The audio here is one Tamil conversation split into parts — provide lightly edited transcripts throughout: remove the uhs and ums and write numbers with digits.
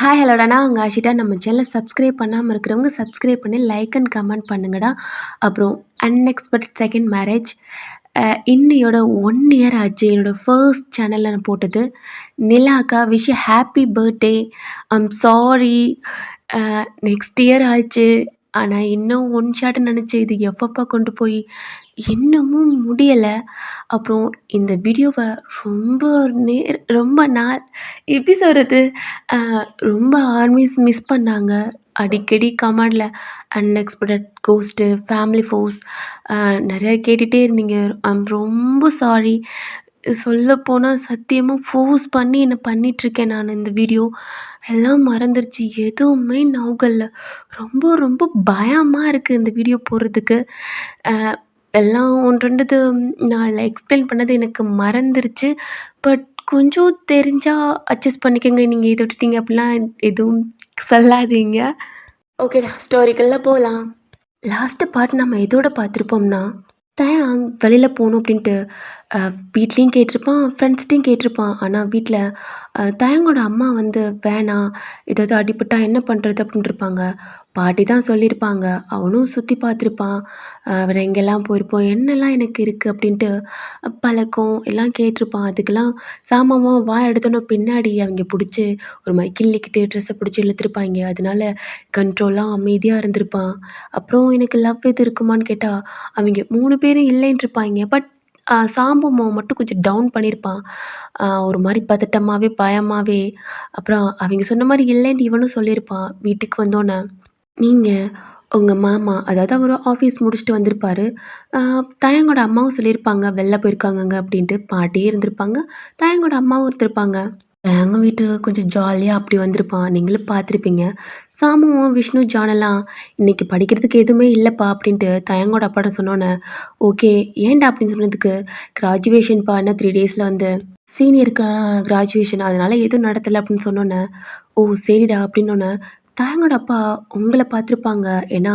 ஹாய் ஹலோடா நான் உங்கள் ஆஷிட்டா. நம்ம சேனலை சப்ஸ்கிரைப் பண்ணாமல் இருக்கிறவங்க சப்ஸ்கிரைப் பண்ணி லைக் அண்ட் கமெண்ட் பண்ணுங்கடா. அப்புறம் அன்எக்ஸ்பெக்டட் செகண்ட் மேரேஜ் இன்னையோட 1 இயர் ஆச்சு என்னோடய ஃபர்ஸ்ட் சேனலில் நான் போட்டது. நிலாக்கா wish happy birthday. I'm sorry. Next year ஆச்சு. ஆனால் இன்னும் ஒன் ஷாட் நினச்சேன், இது எப்பப்போ கொண்டு போய் இன்னமும் முடியலை. அப்புறம் இந்த வீடியோவை ரொம்ப ரொம்ப நாள் எப்படி சொல்கிறது, ரொம்ப ஆர்மிஸ் மிஸ் பண்ணாங்க. அடிக்கடி கமெண்டில் அன்எக்ஸ்பெக்டட் கோஸ்ட்டு ஃபேமிலி ஃபோர்ஸ் நிறையா கேட்டுகிட்டே இருந்தீங்க. ஐம் ரொம்ப சாரி. சொல்லப்போனால் சத்தியமாக ஃபோர்ஸ் பண்ணி என்ன பண்ணிகிட்ருக்கேன் நான். இந்த வீடியோ எல்லாம் மறந்துருச்சு, எதுவுமே ஞாபகம் இல்ல. ரொம்ப ரொம்ப பயமாக இருக்குது இந்த வீடியோ போடுறதுக்கு. எல்லாம் 1, 2 நான் அதில் எக்ஸ்பிளைன் பண்ணது எனக்கு மறந்துருச்சு. பட் கொஞ்சம் தெரிஞ்சால் அட்ஜஸ்ட் பண்ணிக்கோங்க. நீங்கள் இதை விட்டுட்டீங்க அப்படிலாம் எதுவும் சொல்லாதீங்க. ஓகேடா, ஸ்டோரிக்கெல்லாம் போகலாம். லாஸ்ட்டு பார்ட் நம்ம எதோட பார்த்துருப்போம்னா, தயான் வெளியில் போகணும் அப்படின்ட்டு வீட்லேயும் கேட்டிருப்பான், ஃப்ரெண்ட்ஸ்கிட்டையும் கேட்டிருப்பான். ஆனால் வீட்டில் தயங்கோட அம்மா வந்து வேணாம், ஏதாவது அடிபட்டா என்ன பண்ணுறது அப்படின்ட்டு இருப்பாங்க. பாட்டி தான் சொல்லியிருப்பாங்க. அவனும் சுற்றி பார்த்துருப்பான், வேறு எங்கெல்லாம் போயிருப்போம், என்னெல்லாம் எனக்கு இருக்குது அப்படின்ட்டு பழக்கம் எல்லாம் கேட்டிருப்பான். அதுக்கெல்லாம் சாமான் வாய் எடுத்தோன்னே பின்னாடி அவங்க பிடிச்சி ஒரு மாதிரி கிள்ளிக்கிட்டு ட்ரெஸ்ஸை பிடிச்சி இழுத்துருப்பாங்க. அதனால கண்ட்ரோலாக அமைதியாக இருந்திருப்பான். அப்புறம் எனக்கு லவ் எது இருக்குமான்னு கேட்டால் அவங்க 3 பேரும் இல்லைன்ட்ருப்பாங்க. பட் சாம்பு மாமா மட்டும் கொஞ்சம் டவுன் பண்ணியிருப்பான். ஒரு மாதிரி பதட்டமாகவே பயமாகவே. அப்புறம் அவங்க சொன்ன மாதிரி இல்லைன்ட்டு இவனும் சொல்லியிருப்பான். வீட்டுக்கு வந்தோன்னே, நீங்கள் உங்கள் மாமா அதாவது அவர் ஆஃபீஸ் முடிச்சுட்டு வந்திருப்பாரு. தயங்கோட அம்மாவும் சொல்லியிருப்பாங்க வெளில போயிருக்காங்கங்க அப்படின்ட்டு. பாட்டியும் இருந்திருப்பாங்க, தயங்கோட அம்மாவும் இருந்திருப்பாங்க. எங்கள் வீட்டுக்கு கொஞ்சம் ஜாலியாக அப்படி வந்திருப்பான். நீங்களும் பார்த்துருப்பீங்க. சாமுவும் விஷ்ணு ஜானெல்லாம் இன்றைக்கி படிக்கிறதுக்கு எதுவுமே இல்லைப்பா அப்படின்ட்டு தயங்கோட அப்பாட்ட சொன்னோன்னே, ஓகே ஏன்டா அப்படின்னு சொன்னதுக்கு, கிராஜுவேஷன்ப்பா இன்னும் 3 டேஸில் வந்து சீனியருக்கெல்லாம் கிராஜுவேஷன், அதனால் எதுவும் நடத்தலை அப்படின்னு சொன்னோன்னே, ஓ சரிடா அப்படின்னோன்னே, தயங்கோட அப்பா உங்களை பார்த்துருப்பாங்க. ஏன்னா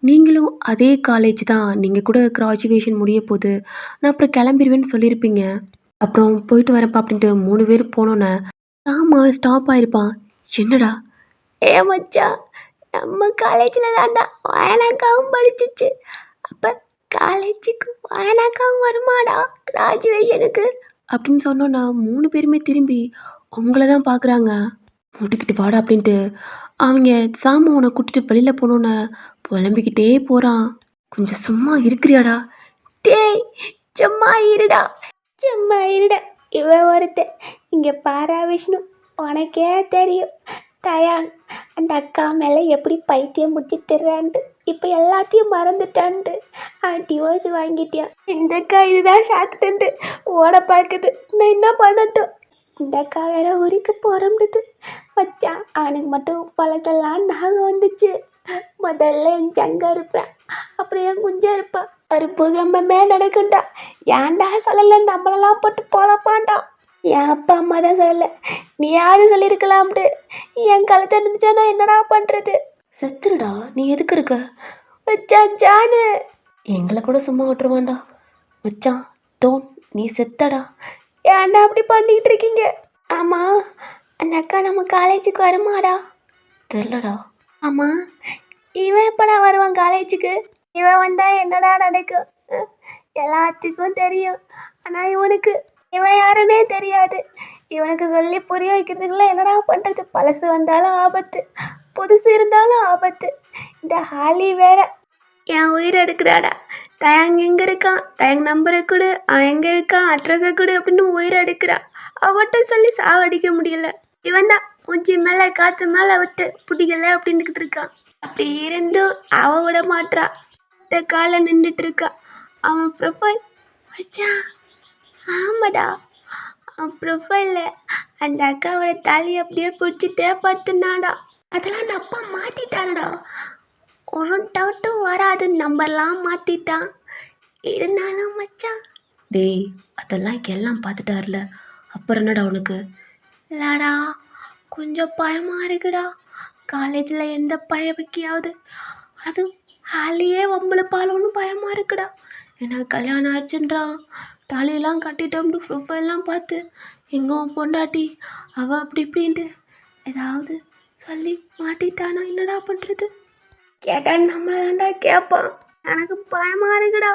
நீங்களும் அதே காலேஜ் தான், நீங்கள் கூட கிராஜுவேஷன் முடிய போகுது, நான் அப்புறம் கிளம்பிடுவேன்னு சொல்லியிருப்பீங்க. அப்புறம் போயிட்டு வரேன்ப்பா அப்படின்ட்டு 3 பேரும் போனோன்னே, ஆமா ஸ்டாப் ஆயிருப்பான். என்னடா, மச்சான், நம்ம காலேஜில் தான்டா வாயனாக்காவும் படிச்சிச்சு. அப்போ காலேஜுக்கு வாயனாக்காவும் வருமாடா கிராஜுவேஷனுக்கு அப்படின்னு சொன்னோன்னா 3 பேருமே திரும்பி உங்களை தான் பார்க்குறாங்க. முட்டிக்கிட்டு வாடா அப்படின்ட்டு அவங்க சாமானை கூட்டிட்டு வெளியில் போனோன்னே புலம்பிக்கிட்டே போகிறான். கொஞ்சம் சும்மா இருக்கிறியாடா? டேய் சும்மா இருடா, சும்மா இருடா. இவன் ஒருத்தன் இங்கே பாரா விஷ்ணு, உனக்கே தெரியும் தயாங் அந்த அக்கா மேலே எப்படி பைத்தியம் முடிச்சு திர்றான்ட்டு. இப்போ எல்லாத்தையும் மறந்துட்டான்ட்டு டிவோர்ஸ் வாங்கிட்டியான். இந்த அக்கா இதுதான் ஷாக்டுன்ட்டு ஓட பார்க்குது. நான் என்ன பண்ணட்டும்? இந்த அக்கா வேற ஊருக்கு புறம்புது. மச்சான், அவனுக்கு மட்டும் பழத்தெல்லாம் ஞாபகம் வந்துச்சு. முதல்ல என் சங்க இருப்பேன், அப்புறம் என் குஞ்சா இருப்பான். ஒரு பூகம்பமே நடக்கும்டா. ஏன்டா சொல்லலை, நம்மளெல்லாம் போட்டு பொழப்பான்டா. என் அப்பா அம்மா தான் சொல்லலை, நீ யாரும் சொல்லியிருக்கலாம்ட்டு. என் கழுத்தை நினச்சா நான் என்னடா பண்ணுறது? செத்துருடா, நீ எதுக்கு இருக்க? மச்சான் ஜானு எங்களை கூட சும்மா விட்டுருவான்டா. மச்சான் டோன், நீ செத்தடா. ஏன்டா அப்படி பண்ணிகிட்டு இருக்கீங்க? ஆமாம், அந்த அக்கா நம்ம காலேஜுக்கு வருமாடா? தெரிலடா. ஆமாம், இவன் எப்படா வருவான் காலேஜுக்கு? இவன் வந்தால் என்னடா நடக்கும்? எல்லாத்துக்கும் தெரியும், ஆனால் இவன் யாருன்னே தெரியாது. இவனுக்கு சொல்லி புரிய வைக்கிறதுக்குள்ள என்னடா பண்ணுறது? பழசு வந்தாலும் ஆபத்து, புதுசு இருந்தாலும் ஆபத்து. இந்த ஹாலி வேற என் உயிர் எடுக்கிறாடா. தயங் எங்கே இருக்கான், தயங் நம்பரை கொடு, அவன் எங்கே இருக்கான் அட்ரஸை கொடு அப்படின்னு உயிர் எடுக்கிறா. அவட்ட சொல்லி சாவடிக்க முடியல. இவன் தான் மூஞ்சி மேலே காற்று மேலே விட்டு பிடிக்கல அப்படின்னுக்கிட்டு இருக்கான். அப்படி இருந்தும் அவன் விட மாட்றா. இந்த காலை நின்றுட்டு இருக்கா. அவன் ப்ரொஃபைல் வச்சா, ஆமாடா, அவன் ப்ரொஃபைலில் அந்த அக்காவோட தலையை அப்படியே பிடிச்சிட்டே படுத்துனாடா. அதெல்லாம் அந்த அப்பா மாற்றிட்டாருடா. ஒரு டவுட்டும் வராது, நம்பர்லாம் மாற்றிட்டான். இருந்தாலும் மச்சான், டேய் அதெல்லாம் எல்லாம் பார்த்துட்டார்ல, அப்புறம் என்னடா உனக்கு? இல்லடா, கொஞ்சம் பயமாக இருக்குடா. காலேஜில் எந்த பயவுக்கையாவது அதுவும் ஹாலியே வம்பளுப்பாலும்னு பயமாக இருக்குடா. ஏன்னா கல்யாணம் ஆச்சுன்றான், தாலியெல்லாம் கட்டிட்டோம்னு ப்ரொஃபைல்லாம் பார்த்து எங்கே பொண்டாட்டி அவள் அப்படி இப்படின்ட்டு ஏதாவது சொல்லி மாட்டிட்டானா என்னடா பண்ணுறது? கேட்டா நம்மளை தாண்டா கேட்பான். எனக்கு பயமா இருக்குடா.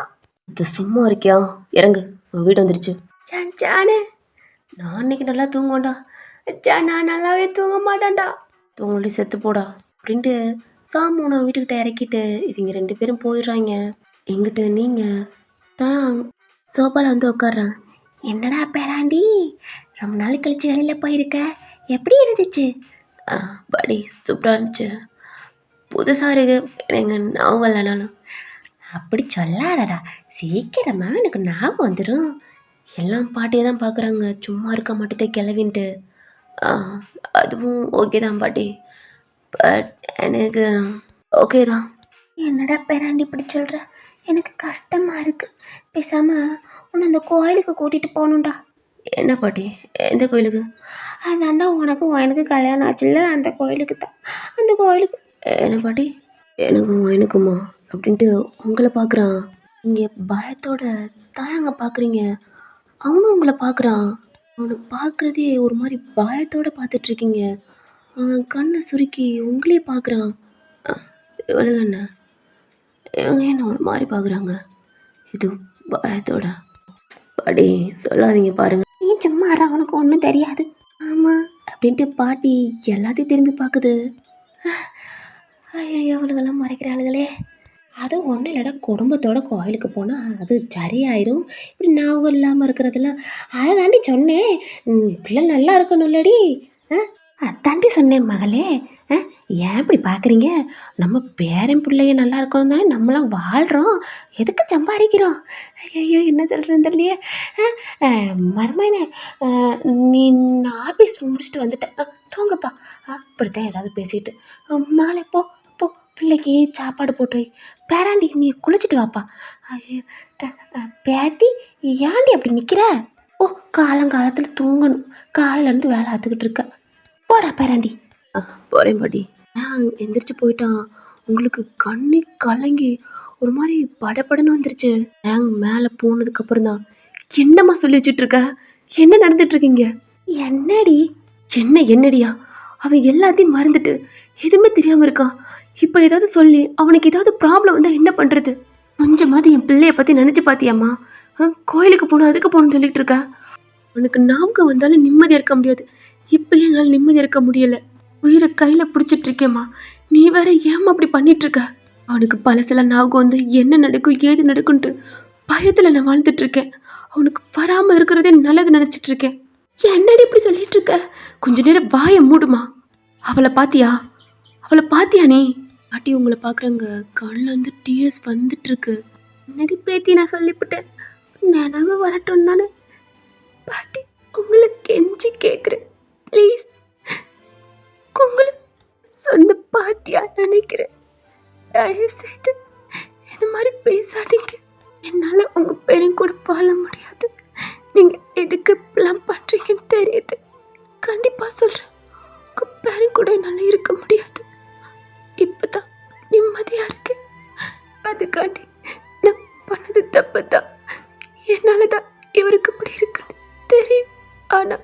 இது சும்மா இருக்கியா? இறங்கு, வீடு வந்துருச்சு. சானே, நான் இன்னைக்கு நல்லா தூங்குவேன்டா. நான் நல்லாவே தூங்க மாட்டேன்டா. தூங்கி செத்து போடா அப்படின்ட்டு சாமு நான் வீட்டுக்கிட்ட இறக்கிட்டு இவங்க 2 பேரும் போயிடுறாங்க. எங்கிட்ட நீங்கள் தான் சோபாவில் வந்து உட்காடுறேன். என்னடா பேராண்டி, ரொம்ப நாள் கழிச்சு வெளியில் போயிருக்க, எப்படி இருந்துச்சு? படி சூப்பராக இருந்துச்சு. புதுசாக இருக்கு எனக்கு ஞாபகம் இல்லைனாலும். அப்படி சொல்லாதடா, சீக்கிரமாக எனக்கு ஞாபகம் வந்துடும். எல்லாம் பாட்டியை தான் பார்க்குறாங்க, சும்மா இருக்க மாட்டேதே கிளவின்ட்டு. அதுவும் ஓகே தான் பாட்டி, பட் எனக்கு ஓகே தான். என்னடா பேராண்டி இப்படி சொல்கிற? எனக்கு கஷ்டமாக இருக்குது. பேசாமல் உன்னை அந்த கோயிலுக்கு கூட்டிகிட்டு போகணுண்டா. என்ன பாட்டி, எந்த கோயிலுக்கு? அதாண்டா உனக்கும் எனக்கு கல்யாணம் ஆச்சுல்ல, அந்த கோயிலுக்கு தான். அந்த கோயிலுக்கு. என்ன பாட்டி, எனக்குமா அப்படின்ட்டு உங்களை பார்க்குறான். நீங்கள் பயத்தோட தாயாங்க பார்க்குறீங்க, அவனும் உங்களை பார்க்குறான். அவனை பார்க்குறதே ஒரு மாதிரி பயத்தோடு பார்த்துட்ருக்கீங்க. அவன் கண்ணை சுருக்கி உங்களே பார்க்குறான். இவ்வளோதாண்ணா, இவங்க என்ன ஒரு மாதிரி பார்க்குறாங்க, இது பயத்தோட. பாட்டி சொல்லாதீங்க பாருங்க. நீ சும்மா அவனுக்கு ஒன்றும் தெரியாது. ஆமாம் அப்படின்ட்டு பாட்டி எல்லாத்தையும் திரும்பி பார்க்குது. ஐயோ அவளுகெல்லாம் மறைக்கிறாளுகளே. அது ஒன்றும் இல்லைடா, குடும்பத்தோட கோயிலுக்கு போனால் அது சரியாயிரும். இப்படி ஞாபகம் இல்லாமல் இருக்கிறதெல்லாம் அதை தாண்டி சொன்னேன். பிள்ளை நல்லா இருக்கணும்லடி. அதாண்டி சொன்னேன் மகளே. ஏன் இப்படி பார்க்குறீங்க? நம்ம பேரன் பிள்ளைய நல்லா இருக்கணும் தானே நம்மளாம் வாழ்கிறோம், எதுக்கு சம்பாதிக்கிறோம்? ஐயோ என்ன சொல்கிறேன்னு தெரியலையே. மருமைனே, நீ நான் ஆஃபீஸ் முடிச்சுட்டு வந்துட்டேன், தூங்கப்பா. அப்படித்தான் ஏதாவது பேசிட்டு மாலை போ போ, பிள்ளைக்கு சாப்பாடு போட்டு பேராண்டி நீ குளிச்சுட்டு வாப்பா. ஐயோ பேத்தி, ஏன்டி அப்படி நிற்கிற? ஓ, காலங்காலத்தில் தூங்கணும், காலையிலேருந்து வேலை ஆற்றுக்கிட்டு இருக்க. போடா பேராண்டி. போகிறேன் பாட்டி. எந்திரிச்சு போயிட்டான். உங்களுக்கு கண்ணு கலங்கி ஒரு மாதிரி படப்படன்னு வந்துருச்சு. மேலே போனதுக்கப்புறம் தான், என்னம்மா சொல்லி வச்சுட்டு இருக்க, என்ன நடந்துட்டு இருக்கீங்க? என்னடி? என்னடியா? அவன் எல்லாத்தையும் மறந்துட்டு எதுவுமே தெரியாமல் இருக்கான். இப்போ ஏதாவது சொல்லி அவனுக்கு ஏதாவது ப்ராப்ளம் வந்தால் என்ன பண்ணுறது? கொஞ்சமாவது என் பிள்ளைய பற்றி நினச்சி பார்த்தியாம்மா? கோயிலுக்கு போகணும் அதுக்கு போகணும்னு சொல்லிட்டு இருக்கா. அவனுக்கு ஞாபகம் வந்தாலும் நிம்மதியாக இருக்க முடியாது. இப்போ என்னால் நிம்மதியாக இருக்க முடியலை. உயிரை கையில் பிடிச்சிட்டு இருக்கேம்மா, நீ வேற ஏம்மா அப்படி பண்ணிட்டு இருக்க? அவனுக்கு பழசெல்லாம் ஞாபகம் வந்து என்ன நடக்கும் ஏது நடக்கும்ட்டு பயத்தில் நான் வாழ்ந்துட்டு இருக்கேன். அவனுக்கு வராமல் இருக்கிறதே நல்லது நினச்சிட்டு இருக்கேன். என்னடி இப்படி சொல்லிட்டு இருக்க? கொஞ்ச நேரம் வாயை மூடுமா. அவளை பாத்தியா நீ? பாட்டி உங்களை பார்க்குறாங்க, கண்ணில் வந்து டிஎஸ் வந்துட்டு இருக்கு. என்னடி பேத்தி நான் சொல்லிவிட்டேன், நினைவு வரட்டும் தானே. பாட்டி உங்களை கெஞ்சி கேட்குறேன், ப்ளீஸ். உங்களை சொந்த பாட்டியா நினைக்கிறேன், தயவுசெய்து இந்த மாதிரி பேசாதீங்க. என்னால் உங்கள் பேரும் கூட வாழ முடியாது. நீங்கள் எதுக்கு இப்பெல்லாம் பண்ணுறீங்கன்னு தெரியுது. கண்டிப்பாக சொல்கிறேன், உங்கள் பேரும் கூட என்னால் இருக்க முடியாது. இப்போ தான் நிம்மதியாக இருக்கேன். அதுக்காண்டி நான் பண்ணது தப்பு தான். என்னால் தான் இவருக்கு இப்படி இருக்குன்னு தெரியும். ஆனால்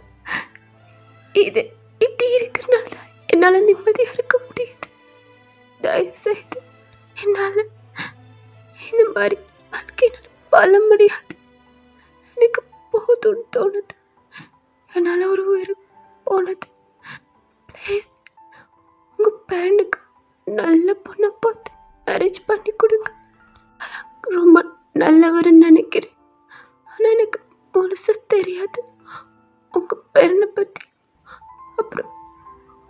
இது இப்படி இருக்கிறனால தான் என்னால் நிம்மதியாக இருக்க முடியுது. தயவுசெய்து என்னால் இந்த மாதிரி வாழ்க்கையினால் வாழ முடியாது. எனக்கு போதும்னு தோணுது. என்னால் ஒரு உயிர் போனது. ப்ளீஸ் உங்கள் பேரனுக்கு நல்ல பொண்ணை பார்த்து மேரேஜ் பண்ணி கொடுங்க. ரொம்ப நல்லவர்னு நினைக்கிறேன். ஆனால் எனக்கு முழுசாக தெரியாது. உங்கள் பேரனை பற்றி அப்புறம்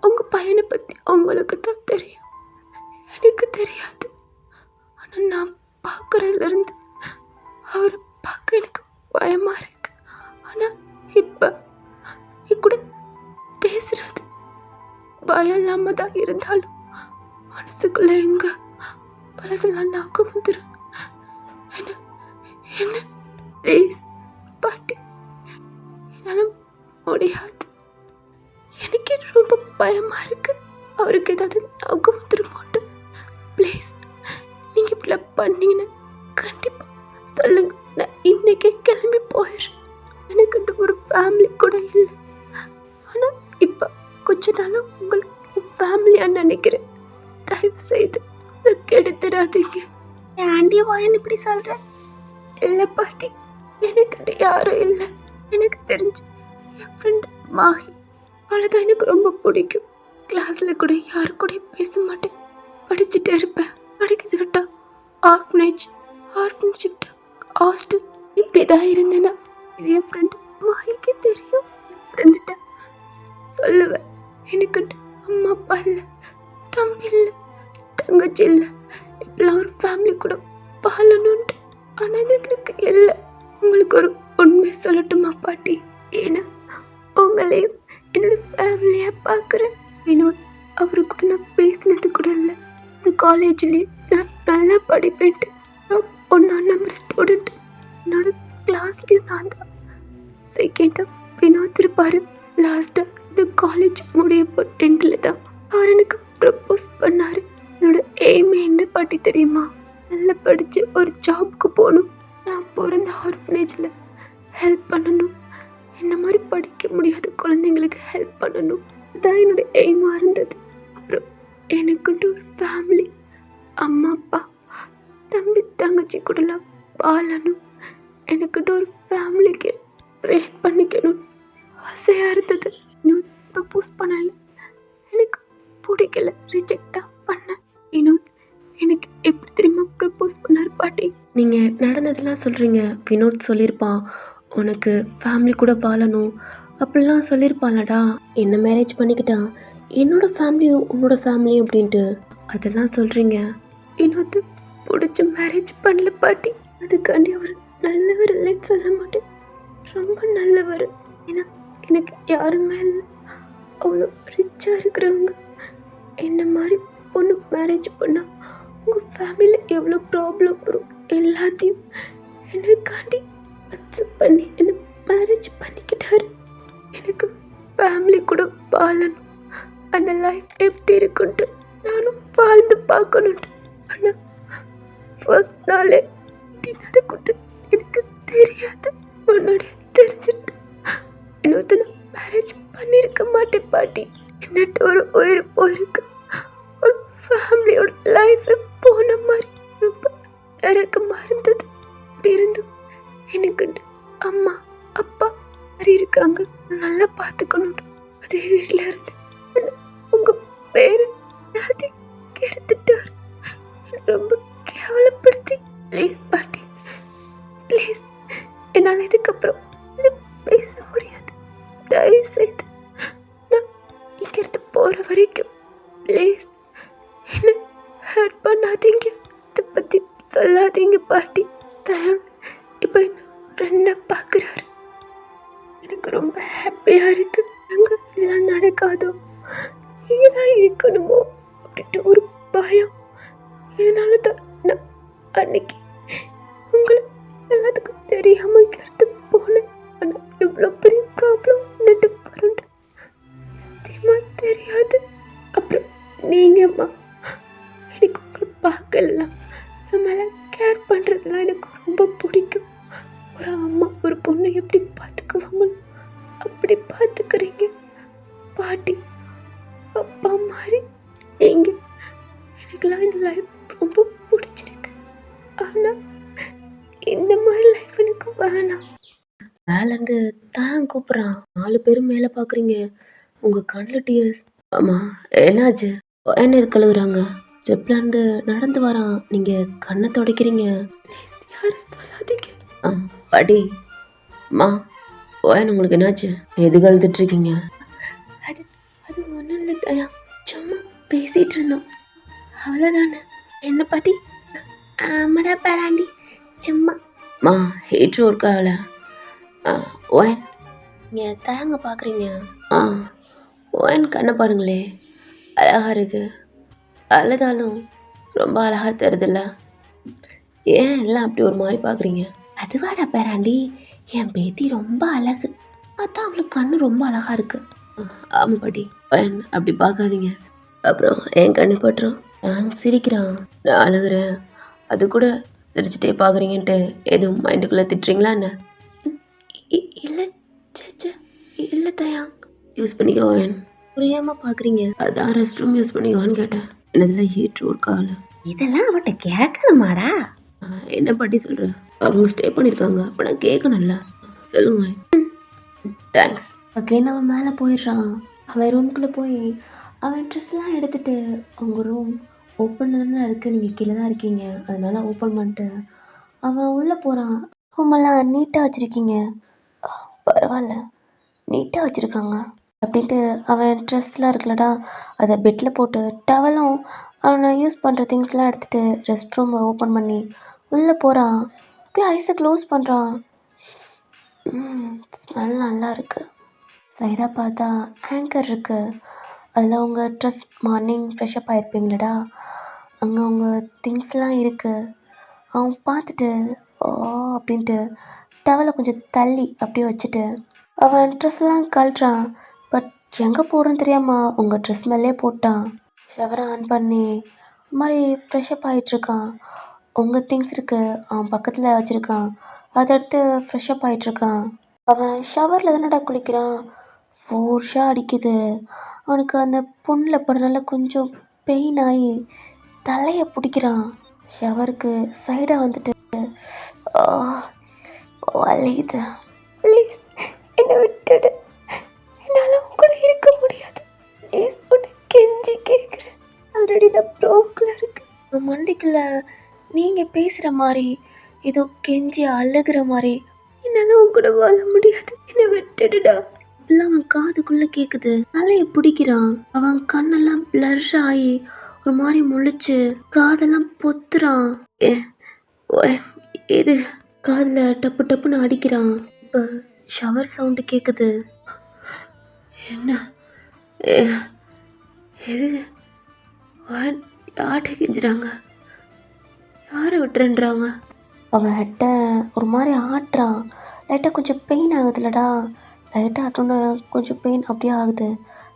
உங்கள் பையனை பற்றி உங்களுக்கு தான் தெரியும், எனக்கு தெரியாது. ஆனால் நான் பார்க்குறதுலேருந்து அவரை பார்க்க எனக்கு பயமாக இருக்கு. ஆனால் இப்போ கூட பேசுறது பயம் இல்லாமல் தான் இருந்தாலும் மனசுக்குள்ள எங்க பழசெல்லாம் நாக்கு வந்துடும். என்ன ப்ளீஸ் பாட்டி, என்னால் முடியாது. எனக்கு ரொம்ப பயமா இருக்கு, அவருக்கு ஏதாவது நாக்கு வந்துருமோட்டு. ப்ளீஸ் நீங்க இப்படி பண்ணீங்கன்னா கண்டிப்பா சொல்லுங்க, நான் இன்னைக்கே கிளம்பி போயிடுறேன். எனக்கு ஒரு ஃபேமிலி கூட இல்லை. ஆனால் இப்போ கொஞ்ச நாளும் உங்களுக்கு ஃபேமிலியா நினைக்கிறேன். தயவு செய்து இதை கெடுத்துடாதீங்க. என் ஆண்டி வாயன் இப்படி சொல்ற? இல்ல பாட்டி, எனக்கு யாரும் இல்லை. எனக்கு தெரிஞ்சு என் ஃப்ரெண்ட் மாஹி, அவளைதான் எனக்கு ரொம்ப பிடிக்கும். கிளாஸ்ல கூட யாரு கூட பேச மாட்டேன், படிச்சுட்டே இருப்பேன். படிக்கிறது விட்டா ஆர்ஃபனேஜ், ஆர்ஃபனேஜ் விட்டா ஹாஸ்டல், இப்படிதான் இருந்தேன்னா என் ஃப்ரெண்ட் மாஹிக்கு தெரியும். என் ஃப்ரெண்ட்ட சொல்லுவேன், எனக்கு அம்மா அப்பா இல்லை, தம்பி இல்லை, தங்கச்சி இல்லை, இப்பெல்லாம் ஒரு ஃபேமிலி கூட வாழணும்ட்டு. ஆனால் இது எனக்கு இல்லை. உங்களுக்கு ஒரு உண்மை சொல்லட்டுமா பாட்டி? ஏன்னா உங்களையும் என்னோட ஃபேமிலியை பார்க்குறேன். வினோத் அவரு கூட நான் பேசினது கூட இல்லை. இந்த காலேஜ்லேயே நான் நல்லா படிப்பேன்ட்டு நான் 1ஆம் நம்பர் ஸ்டூடெண்ட். என்னோட கிளாஸ்லேயும் நான் தான் செகண்டாக வினோத் இருப்பார். லாஸ்ட்டாக இந்த காலேஜ் முடியப்போ 10th தான் அவர் எனக்கு ப்ரப்போஸ் பண்ணார். என்னோட எய்மே என்ன பாட்டி தெரியுமா? நல்லா படித்து ஒரு ஜாப்க்கு போகணும், நான் பிறந்த ஆர்ஃபனேஜில் ஹெல்ப் பண்ணணும், என்ன மாதிரி படிக்க முடியாத குழந்தைங்களுக்கு ஹெல்ப் பண்ணணும். அதுதான் என்னோட எய்மாக இருந்தது. அப்புறம் எனக்குன்ட்டு ஒரு ஃபேமிலி, அம்மா அப்பா தம்பி தங்கச்சி கூடலாம் வாழணும், எனக்கிட்ட ஒரு ஃபேமிலிக்கு க்ரியேட் பண்ணிக்கணும் ஆசையாக இருந்தது. இன்னும் ப்ரப்போஸ் பண்ணல, எனக்கு பிடிக்கல, ரிஜெக்ட் தான் பண்ணேன். இன்னும் எனக்கு எப்படி தெரியுமா ப்ரப்போஸ் பண்ணார் பாட்டி? நீங்கள் நடந்ததெல்லாம் சொல்கிறீங்க. வினோத் சொல்லியிருப்பான் உனக்கு ஃபேமிலி கூட வாழணும் அப்படிலாம் சொல்லியிருப்பான்லடா. என்ன மேரேஜ் பண்ணிக்கிட்டா என்னோட ஃபேமிலியும் உன்னோட ஃபேமிலியும் அப்படின்ட்டு அதெல்லாம் சொல்கிறீங்க. வினோத்து பிடிச்ச மேரேஜ் பண்ணல பாட்டி. அதுக்காண்டி அவர் நல்லவர் இல்லைன்னு சொல்ல மாட்டேன், ரொம்ப நல்லவர். ஏன்னா எனக்கு யாருமே இல்லை. அவ்வளோ ரிச்சாக இருக்கிறவங்க என்ன மாதிரி பொண்ணு மேரேஜ் பண்ணால் உங்கள் ஃபேமிலியில் எவ்வளோ ப்ராப்ளம் வரும் எல்லாத்தையும் எனக்காண்டி அக்செப்ட் பண்ணி என்னை மேரேஜ் பண்ணிக்கிட்டாரு. எனக்கு ஃபேமிலி கூட வாழணும், அந்த லைஃப் எப்படி இருக்குன்ட்டு நானும் வாழ்ந்து பார்க்கணுன்ட்டு. ஆனால் ஃபர்ஸ்ட் நாளே இப்படி நடக்கும்ட்டு எனக்கு தெரியாது. முன்னாடி தெரிஞ்சுட்டு இன்னொருத்த நான் மேரேஜ் பண்ணியிருக்க மாட்டேன் பாட்டி. என்னட்டு ஒரு உயிர் போயிருக்கு, ஒரு ஃபேமிலியோட லைஃப் போன மாதிரி ரொம்ப நரக்கமாக இருந்தது. அப்படி இருந்தும் எனக்கு அம்மா அப்பா மாதிரி இருக்காங்க, நல்லா பார்த்துக்கணும். அதே வீட்டில் இருந்து உங்கள் பேர் எல்லாத்தையும் கெடுத்துட்டாரு, ரொம்ப கேவலப்படுத்தி. ப்ளீஸ் பாட்டி, ப்ளீஸ், என்னால் இதுக்கப்புறம் இது பேச முடியாது. தயவு செய்து நான் இங்கிருந்து போகிற வரைக்கும் ப்ளீஸ் என்ன ஹர்ட் பண்ணாதீங்க, இதை பற்றி சொல்லாதீங்க பாட்டி. தயவு இப்போ என்ன ஃப்ரெண்டாக பார்க்குறாரு, எனக்கு ரொம்ப ஹாப்பியாக இருக்கு. அங்கே இதெல்லாம் நடக்காதோ, இங்கே தான் இருக்கணுமோ அப்படின்ட்டு ஒரு பயம். இதனால தான் நான் அன்னைக்கு உங்களை எல்லாத்துக்கும் தெரியாமல் இங்கிறது போனேன். ஆனால் எவ்வளோ பெரிய ப்ராப்ளம் நட்டு பரண்டு சத்தியமாக தெரியாது. அப்புறம் நீங்கம்மா எனக்கு உங்களை பார்க்கலாம், என் மேலே கேர் பண்ணுறதுலாம் எனக்கு ரொம்ப பிடிக்கும். ஒரு அம்மா ஒரு பொண்ணை எப்படி பார்த்துக்குவாங்களோ அப்படி பார்த்துக்கிறீங்க பாட்டி. அப்பா மாதிரி நீங்கள். எனக்குலாம் இந்த லைஃப் ரொம்ப பிடிச்சிருக்கு, ஆனால் இந்த மாதிரி லைஃப் எனக்கு வேணாம். மேலேருந்து தான் கூப்பிட்றான், 4 பேரும் மேலே பார்க்குறீங்க, உங்கள் கண்ணில் டியர்ஸ். ஆமாம், என்னாச்சு? என்ன இது கழுவுறாங்க? ஸ்டெப்லேருந்து நடந்து வரான், நீங்கள் கண்ணை துடைக்கிறீங்க. யாரும் சொல்லாதீங்க. பாட்டி அம்மா ஓயன், உங்களுக்கு என்னாச்சு? எது கழுத்துட்ருக்கீங்க? அது அது ஒன்றும் இல்லை தயா, சும்மா பேசிகிட்டு இருந்தோம், அவ்வளோதானே. என்ன பாட்டி? ஆமாடா பேராண்டி, சும்மா. மா ஹீட்ரு ஒர்க் ஆகல. ஓயன் நீங்கள் தயாங்க பார்க்குறீங்க. ஓயன் கண்ணை பாருங்களே, அழகாக இருக்கு. அழுதாலும் ரொம்ப அழகாக தருதில்ல, ஏன் எல்லாம் அப்படி ஒரு மாதிரி பார்க்குறீங்க? அதுவாடா பேராண்டி, என் பேத்தி ரொம்ப அழகு, அதான் அவளுக்கு கண்ணு ரொம்ப அழகாக இருக்கு. ஆமாம் பாட்டி, ஓயன் அப்படி பார்க்காதீங்க. அப்புறம் என் கண்ணு பட்டுரும். நான் சிரிக்கிறான், நான் அழுகிறேன், அது கூட சிரிச்சுட்டே பார்க்குறீங்கன்ட்டு எதுவும் மைண்டுக்குள்ளே திட்டுறீங்களா என்ன? இல்லை சேச்சே, இல்லை தயா. யூஸ் பண்ணிக்கோ ஓயன், புரியாம பார்க்குறீங்க? அதான் ரெஸ்ட் ரூம் யூஸ் பண்ணிக்குவான்னு கேட்டேன். என்னதுல ஹீட்ரு இருக்கால? இதெல்லாம் அவட்ட கேட்கணுமாடா? என்ன பாட்டி சொல்ற? அவங்க ஸ்டே பண்ணியிருக்காங்க. அப்ப நான் கேட்கணும்ல. சொல்லுங்க. தேங்க்ஸ். ஓகே நம்ம மேலே போயிடுறான். அவன் ரூம்குள்ளே போய் அவன் ட்ரெஸ்லாம் எடுத்துட்டு அவங்க ரூம் ஓப்பனில் தானே இருக்குது. நீங்கள் கீழே தான் இருக்கீங்க. அதனால ஓப்பன் பண்ணிட்டு அவன் உள்ளே போகிறான். ரூமெல்லாம் நீட்டாக வச்சுருக்கீங்க. பரவாயில்ல, நீட்டாக வச்சுருக்காங்க அப்படின்ட்டு அவன் ட்ரெஸ்லாம் இருக்குல்லடா அதை பெட்டில் போட்டு டவலும் அவனை யூஸ் பண்ணுற திங்ஸ்லாம் எடுத்துகிட்டு ரெஸ்ட் ரூம் ஓப்பன் பண்ணி உள்ளே போகிறான். அப்படியே ஐஸை க்ளோஸ் பண்ணுறான். ஸ்மெல் நல்லா இருக்குது. சைடாக பார்த்தா ஹேங்கர் இருக்குது. அதில் உங்கள் ட்ரெஸ் மார்னிங் ஃப்ரெஷ்அப் ஆகிருப்பீங்களடா, அங்கே உங்கள் திங்ஸ்லாம் இருக்குது. அவன் பார்த்துட்டு ஓ அப்படின்ட்டு டவலை கொஞ்சம் தள்ளி அப்படியே வச்சுட்டு அவன் ட்ரெஸ்லாம் கழட்டுறான். பட் எங்கே போடுறேன்னு தெரியாமல் உங்கள் ட்ரெஸ் மேலே போட்டான். ஷவரை ஆன் பண்ணி ஒரு மாதிரி ஃப்ரெஷ்அப் ஆகிட்டுருக்கான். உங்கள் திங்ஸ் இருக்குது அவன் பக்கத்தில் வச்சுருக்கான். அதை எடுத்து ஃப்ரெஷ்அப் ஆகிட்டுருக்கான். அவன் ஷவரில் தானடா குளிக்கிறான். ஃபோர்ஸாக அடிக்குது. அவனுக்கு அந்த புண்ணில் படுறனால கொஞ்சம் பெயின் ஆகி தலையை பிடிக்கிறான். ஷவருக்கு சைடாக வந்துட்டு வலியுது. ப்ளீஸ் என்னை விட்டுடு, என்னால் கூட இருக்க முடியாது. ப்ளீஸ் உன்னை கெஞ்சி கேட்குறேன். ஆல்ரெடி நான் ப்ரோக்கில் இருக்கு. மண்டிக்குள்ள நீங்கள் பேசுகிற மாதிரி ஏதோ கெஞ்சி அழுகிற மாதிரி என்னால் உன் கூட வாழ முடியாது. என்னை விட்டுடுடா. இப்பெல்லாம் அவன் காதுக்குள்ளே கேட்குது. தலையை பிடிக்கிறான். அவன் கண்ணெல்லாம் பிளர் ஆகி ஒரு மாதிரி முழிச்சு காதெல்லாம் பொத்துறான். இது காதில் டப்பு டப்புன்னு அடிக்கிறான். இப்போ ஷவர் சவுண்டு கேட்குது. என்ன எது யார்கிட்ட கெஞ்சுறாங்க? யாரை விட்டுறன்றாங்க? அவன் ஹெட்டை ஒரு மாதிரி ஆட்டுறான். லைட்டாக கொஞ்சம் பெயின் ஆகுதுல்லடா. லைட்டாக ஆட்டோன்னு கொஞ்சம் பெயின் அப்படியே ஆகுது.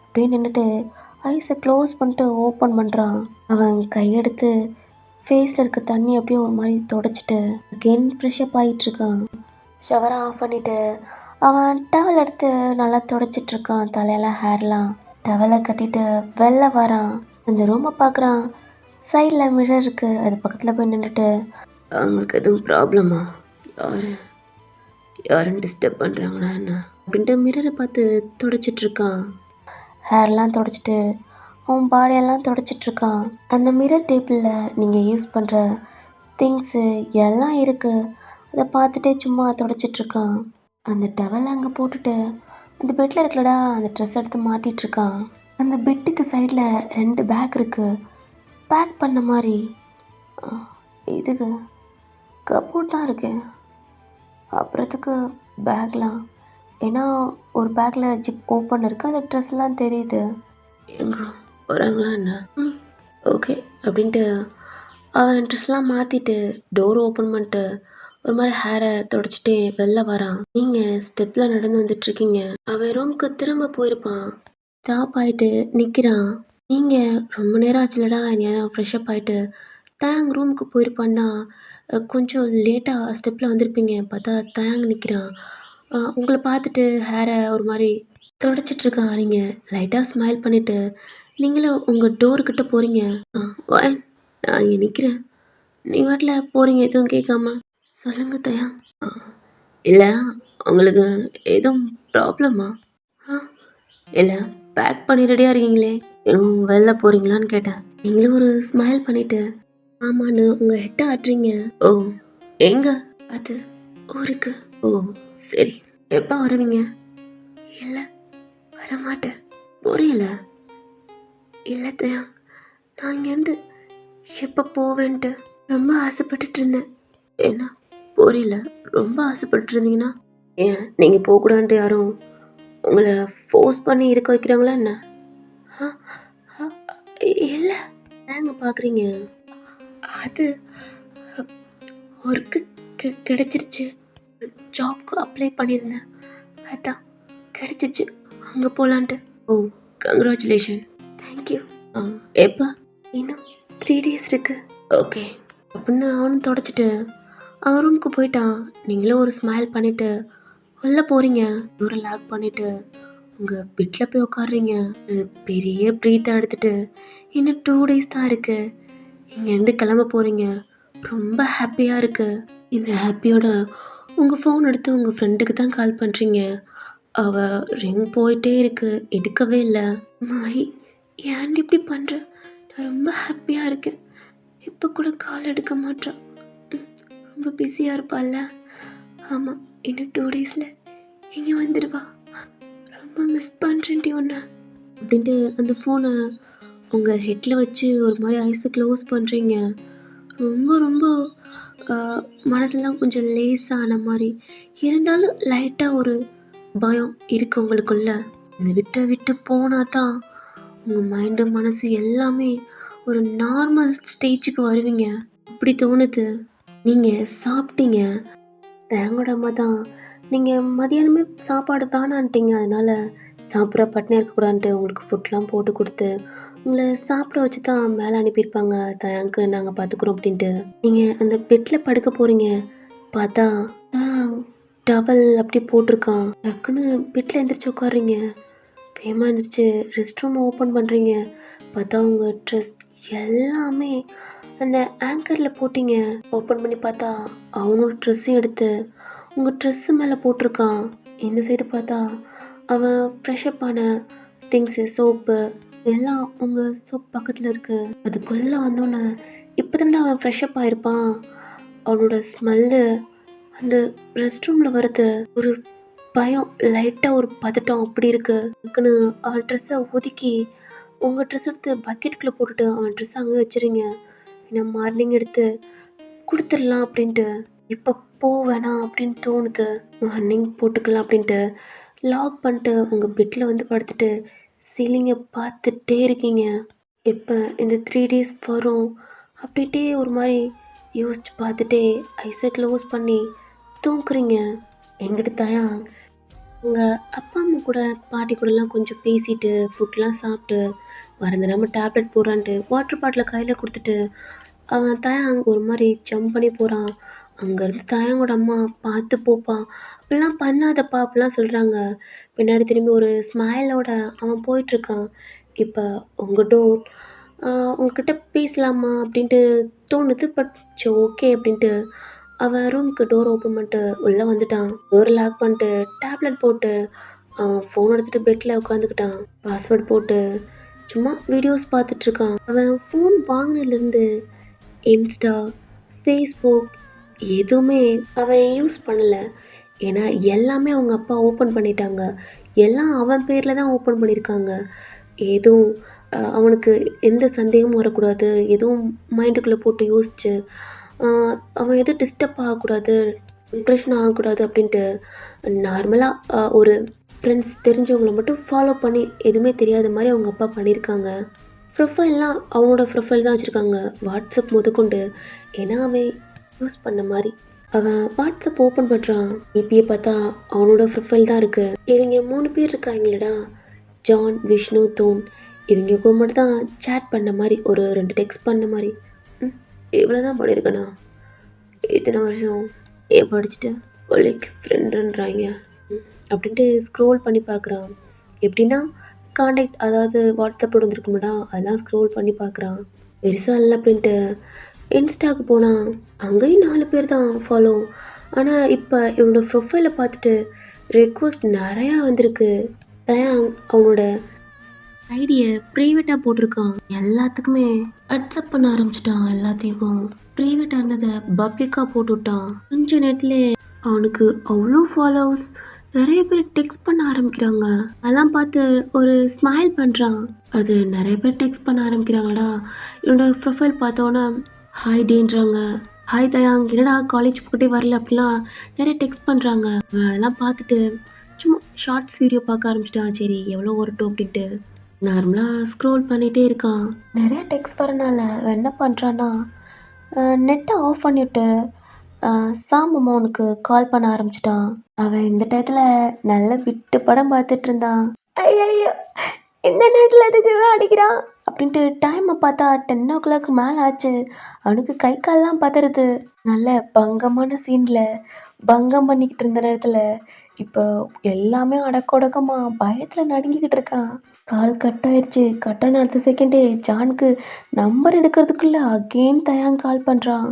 அப்படியே நின்றுட்டு ஐஸை க்ளோஸ் பண்ணிட்டு ஓப்பன் பண்ணுறான். அவன் கையெடுத்து ஃபேஸில் இருக்க தண்ணி அப்படியே ஒரு மாதிரி தொடச்சிட்டு அகெயின் ஃப்ரெஷ்அப் ஆகிட்டுருக்கான். ஷவரை ஆஃப் பண்ணிவிட்டு அவன் டவல் எடுத்து நல்லா தொடச்சிட்ருக்கான். தலையெல்லாம் ஹேர்லாம் டவலை கட்டிட்டு வெளில வரான். அந்த ரூமை பார்க்குறான். சைடில் மிரர் இருக்குது. அது பக்கத்தில் போய் நின்றுட்டு அவங்களுக்கு எதுவும் ப்ராப்ளமா? யாரும் டிஸ்டர்ப் பண்ணுறாங்களா என்ன அப்படின்ட்டு மிரரை பார்த்து தொடச்சிட்ருக்கான். ஹேர்லாம் தொடச்சிட்டு அவன் பாடியெல்லாம் தொடச்சிட்ருக்கான். அந்த மிரர் டேபிளில் நீங்கள் யூஸ் பண்ணுற திங்ஸு எல்லாம் இருக்குது. அதை பார்த்துட்டே சும்மா தொடச்சிட்ருக்கான். அந்த டவலை அங்கே போட்டுட்டு அந்த பெட்டில் இருக்கலடா அந்த ட்ரெஸ் எடுத்து மாட்டிகிட்ருக்கான். அந்த பெட்டுக்கு சைடில் 2 பேக் இருக்குது. பேக் பண்ண மாதிரி இதுக்கு கப்போர்ட் தான் இருக்கு. அப்புறத்துக்கு பேக்லாம் ஏன்னா ஒரு பேக்கில் ஜிப் ஓப்பன் இருக்குது. அந்த ட்ரெஸ்லாம் தெரியுது. எங்கே வராங்களா என்ன? ஓகே அப்படின்ட்டு அவன் ட்ரெஸ்லாம் மாற்றிட்டு டோர் ஓப்பன் பண்ணிட்டு ஒரு மாதிரி ஹேரை தொடச்சிட்டே வெளில வரான். நீங்கள் ஸ்டெப்பில் நடந்து வந்துட்டுருக்கீங்க. அவன் ரூமுக்கு திரும்ப போயிருப்பான். ஸ்டாப் ஆகிட்டு நிற்கிறான். நீங்கள் ரொம்ப நேரம் ஆச்சுலடா எங்கேயாவது ஃப்ரெஷ்அப் ஆகிட்டு தேங் ரூமுக்கு போயிருப்பான்னா கொஞ்சம் லேட்டாக ஸ்டெப்பில் வந்திருப்பீங்க. பார்த்தா தேங் நிற்கிறான். உங்களை பார்த்துட்டு ஹேரை ஒரு மாதிரி தொடச்சிட்ருக்கான். நீங்கள் லைட்டாக ஸ்மைல் பண்ணிவிட்டு நீங்களும் உங்கள் டோர்கிட்ட போகிறீங்க. நான் இங்கே நிற்கிறேன். நீ வாட்டில் போகிறீங்க எதுவும் கேட்காம. சொல்லுங்க தயா. இல்லை உங்களுக்கு எதுவும் ப்ராப்ளமா? இல்லை பேக் பண்ணி ரெடியாக இருக்கீங்களே, வெளில போகிறீங்களான்னு கேட்டேன். நீங்களும் ஒரு ஸ்மைல் பண்ணிவிட்டு ஆமான்னு உங்கள் ஹெட்டை ஆட்டுறீங்க. ஓ எங்க? அது ஊருக்கு. ஓ சரி, எப்போ வருவீங்க? இல்லை வரமாட்டேன். புரியல. இல்லை தயா, நான் இங்கேருந்து எப்போ போவேன்ட்டு ரொம்ப ஆசைப்பட்டுட்டு இருந்தேன். என்ன புரியல. ரொம்ப ஆசைப்பட்டு இருந்தீங்கன்னா ஏன் நீங்கள் போகக்கூடாதுன்ட்டு யாரும் உங்களை ஃபோர்ஸ் பண்ணி இருக்க வைக்கிறாங்களா என்ன? இல்லை ஏங்க பார்க்குறீங்க? அது ஒர்க்கு கிடைச்சிருச்சு. ஜாப்க்கு அப்ளை பண்ணியிருந்தேன். அதான் கிடைச்சிருச்சு. அங்கே போகலான்ட்டு. ஓ கங்க்ராச்சுலேஷன். தேங்க்யூ. எப்போ? இன்னும் 3 days இருக்கு. ஓகே அப்படின்னு அவனும் தொடச்சிட்டு அவன் ரூமுக்கு போயிட்டான். நீங்களும் ஒரு ஸ்மைல் பண்ணிவிட்டு உள்ளே போகிறீங்க. டோரை லாக் பண்ணிவிட்டு உங்கள் பெட்டில் போய் உட்காடுறீங்க. ஒரு பெரிய ப்ரீத்தை எடுத்துட்டு இன்னும் 2 டேஸ் தான் இருக்குது, இங்கேருந்து கிளம்ப போகிறீங்க. ரொம்ப ஹாப்பியாக இருக்குது. இந்த ஹாப்பியோட உங்கள் ஃபோன் எடுத்து உங்கள் ஃப்ரெண்டுக்கு தான் கால் பண்ணுறீங்க. அவள் ரிங் போயிட்டே இருக்கு, எடுக்கவே இல்லை. மாயி, ஏன்டி இப்படி பண்ணுற? நான் ரொம்ப ஹாப்பியாக இருக்கேன். இப்போ கூட கால் எடுக்க மாட்டேன். ரொம்ப பிஸியாக இருப்பாள்ல. ஆமாம், இன்னும் 2 டேஸில் இங்கே வந்துடுவா. ரொம்ப மிஸ் பண்ணுறேன்டி ஒன்று அப்படின்ட்டு அந்த ஃபோனை உங்கள் ஹெட்டில் வச்சு ஒரு மாதிரி ஐஸை க்ளோஸ் பண்ணுறீங்க. ரொம்ப ரொம்ப மனசுலாம் கொஞ்சம் லேஸான மாதிரி இருந்தாலும் லைட்டாக ஒரு பயம் இருக்குது உங்களுக்குள்ள. இந்த விட்டு போனா தான் உங்கள் மைண்டு மனசு எல்லாமே ஒரு நார்மல் ஸ்டேஜுக்கு வருவீங்க. அப்படி தோணுது. நீங்கள் சாப்பிட்டீங்க. தேங்கோட அம்மா தான் நீங்கள் மதியானமே சாப்பாடு வேணான்ட்டீங்க, அதனால் சாப்பிட்ற பட்டினியாக இருக்கக்கூடாதுன்ட்டு உங்களுக்கு ஃபுட்லாம் போட்டு கொடுத்து உங்களை சாப்பிட வச்சு தான் மேலே அனுப்பியிருப்பாங்க. தேங்க்கு நாங்கள் பார்த்துக்குறோம் அப்படின்ட்டு. நீங்கள் அந்த பெட்டில் படுக்க போகிறீங்க, பார்த்தா டவல் அப்படி போட்டிருக்கான். டக்குன்னு பெட்டில் எழுந்திரிச்சு உட்காடுறீங்க. வேகமாக எழுந்திரிச்சு ரெஸ்ட் ரூமை ஓப்பன் பண்ணுறீங்க. பார்த்தா உங்கள் ட்ரெஸ் எல்லாமே அந்த ஆங்கரில் போட்டிங்க. ஓப்பன் பண்ணி பார்த்தா அவனோட ட்ரெஸ்ஸையும் எடுத்து உங்கள் ட்ரெஸ்ஸு மேலே போட்டிருக்கான். இந்த சைடு பார்த்தா அவன் ஃப்ரெஷ்அப் ஆன திங்ஸு, சோப்பு எல்லாம் உங்கள் சோப் பக்கத்தில் இருக்குது. அதுக்குள்ளே வந்தோன்னே இப்போ தானே அவன் ஃப்ரெஷ்அப் ஆகிருப்பான். அவனோட ஸ்மெல்லு அந்த ரெஸ்ட் ரூமில் வருது. ஒரு பயம், லைட்டாக ஒரு பதட்டம் அப்படி இருக்குது. அதுக்குன்னு அவன் ட்ரெஸ்ஸை ஒதுக்கி உங்கள் ட்ரெஸ் எடுத்து பக்கெட்டுக்குள்ளே போட்டுட்டு அவன் ட்ரெஸ்ஸை அங்கே வச்சுருங்க. ஏன்னா மார்னிங் எடுத்து கொடுத்துடலாம் அப்படின்ட்டு. இப்போ வேணாம் அப்படின்னு தோணுது. மார்னிங் போட்டுக்கலாம் அப்படின்ட்டு லாக் பண்ணிட்டு உங்கள் பெட்டில் வந்து படுத்துட்டு சீலிங்கை பார்த்துட்டே இருக்கீங்க. எப்போ இந்த 3 டேஸ் வரும் அப்படின்ட்டே ஒரு மாதிரி யோசிச்சு பார்த்துட்டே ஐஸை க்ளோஸ் பண்ணி தூங்குறீங்க. எங்கிட்ட தாயா உங்கள் அப்பா அம்மா கூட பாட்டி கூடலாம் கொஞ்சம் பேசிட்டு ஃபுட்லாம் சாப்பிட்டு மறந்துடாமல் டேப்லெட் போடுறான்ட்டு வாட்டர் பாட்டிலை கையில் கொடுத்துட்டு அவன் தாயா அங்கே ஒரு மாதிரி ஜம்ப் பண்ணி போகிறான். அங்கேருந்து தாயாங்கோட அம்மா பார்த்து போப்பா, அப்படிலாம் பண்ணாதப்பா அப்படிலாம் சொல்கிறாங்க. பின்னாடி திரும்பி ஒரு ஸ்மைலோட அவன் போயிட்டுருக்கான். இப்போ உங்கள் டோர் உங்ககிட்ட பேசலாமா அப்படின்ட்டு தோணுது. பட் சரி ஓகே அப்படின்ட்டு அவன் ரூமுக்கு டோர் ஓப்பன் பண்ணிட்டு உள்ளே வந்துட்டான். டோர் லாக் பண்ணிட்டு டேப்லெட் போட்டு அவன் ஃபோன் எடுத்துகிட்டு பெட்டில் உட்காந்துக்கிட்டான். பாஸ்வேர்ட் போட்டு சும்மா வீடியோஸ் பார்த்துட்ருக்கான். அவன் ஃபோன் வாங்கினதுலேருந்து இன்ஸ்டா, ஃபேஸ்புக் எதுவுமே அவன் யூஸ் பண்ணலை. ஏன்னா எல்லாமே அவங்க அப்பா ஓப்பன் பண்ணிட்டாங்க. எல்லாம் அவன் பேரில் தான் ஓப்பன் பண்ணியிருக்காங்க. எதுவும் அவனுக்கு எந்த சந்தேகமும் வரக்கூடாது, எதுவும் மைண்டுக்குள்ளே போட்டு யோசிச்சு அவன் எதுவும் டிஸ்டர்ப் ஆகக்கூடாது, டிப்ரெஷன் ஆகக்கூடாது அப்படின்ட்டு நார்மலாக ஒரு ஃப்ரெண்ட்ஸ் தெரிஞ்சவங்கள மட்டும் ஃபாலோ பண்ணி எதுவுமே தெரியாத மாதிரி அவங்க அப்பா பண்ணியிருக்காங்க. ப்ரொஃபைல்லாம் அவனோட ப்ரொஃபைல் தான் வச்சுருக்காங்க, வாட்ஸ்அப் முதற்கொண்டு. ஏன்னா அவன் யூஸ் பண்ண மாதிரி. அவன் வாட்ஸ்அப் ஓப்பன் பண்ணுறான். டிபியை பார்த்தா அவனோட ப்ரொஃபைல் தான் இருக்குது. இவங்க 3 பேர் இருக்காங்களடா, ஜான், விஷ்ணு, தோன். இவங்க கூட மட்டும் தான் சேட் பண்ண மாதிரி, ஒரு 2 டெக்ஸ்ட் பண்ண மாதிரி. இவ்வளோ தான் பண்ணியிருக்கேண்ணா. இத்தனை வருஷம் ஏன் படிச்சுட்டு ஒலிக் ஃப்ரெண்டுன்றாங்க அப்படின்ட்டு ஸ்க்ரோல் பண்ணி பார்க்குறான். எப்படின்னா காண்டாக்ட், அதாவது வாட்ஸ்அப்பில் வந்துருக்குமாடா, அதெல்லாம் ஸ்க்ரோல் பண்ணி பார்க்குறான். பெருசாக இல்லை அப்படின்ட்டு இன்ஸ்டாவுக்கு போனால் அங்கேயும் 4 பேர் தான் ஃபாலோ. ஆனால் இப்போ இவனோட ப்ரொஃபைலை பார்த்துட்டு ரெக்வஸ்ட் நிறையா வந்திருக்கு. அவனோட ஐடியை ப்ரைவேட்டாக போட்டிருக்கான். எல்லாத்துக்குமே அக்செப்ட் பண்ண ஆரம்பிச்சிட்டான். எல்லாத்தையும் ப்ரைவேட்டாக இருந்ததை பப்ளிக்காக போட்டு விட்டான். கொஞ்ச நேரத்துலேயே அவனுக்கு அவ்வளோ ஃபாலோவர்ஸ், நிறைய பேர் டெக்ஸ்ட் பண்ண ஆரம்பிக்கிறாங்க. அதெல்லாம் பார்த்து ஒரு ஸ்மைல் பண்ணுறான். அது நிறைய பேர் டெக்ஸ்ட் பண்ண ஆரம்பிக்கிறாங்கடா. என்னோட ப்ரொஃபைல் பார்த்தோன்னா ஹாய் டேன்றாங்க. ஹாய் தயாங், என்னடா காலேஜ் போக்கிட்டே வரல அப்படிலாம் நிறைய டெக்ஸ்ட் பண்ணுறாங்க. அதெல்லாம் பார்த்துட்டு சும்மா ஷார்ட்ஸ் வீடியோ பார்க்க ஆரம்பிச்சிட்டான். சரி எவ்வளோ வரட்டும் அப்படின்ட்டு நார்மலாக ஸ்க்ரோல் பண்ணிகிட்டே இருக்கான். நிறைய டெக்ஸ்ட் வரனால என்ன பண்ணுறான்னா நெட்டை ஆஃப் பண்ணிவிட்டு சாம் அம்மாவனுக்கு கால் பண்ண ஆரம்பிச்சிட்டான். அவன் இந்த டயத்தில் நல்ல விட்டு படம் பார்த்துட்டு இருந்தான். ஐயோ, இந்த நேரத்தில் அதுக்கு அடிக்கிறான் அப்படின்ட்டு டைமை பார்த்தா 10 o'clock மேலே ஆச்சு. அவனுக்கு கை கால்லாம் பதறுது. நல்ல பங்கமான சீனில் பங்கம் பண்ணிக்கிட்டு இருந்த நேரத்தில் இப்போ எல்லாமே அடக்க ஒடுக்கமா பயத்தில் நடுங்கிக்கிட்டு இருக்கான். கால் கட் ஆயிடுச்சு. கட் ஆன அடுத்த செகண்டே ஜானுக்கு நம்பர் எடுக்கிறதுக்குள்ள அகெயின் தயான் கால் பண்ணுறான்.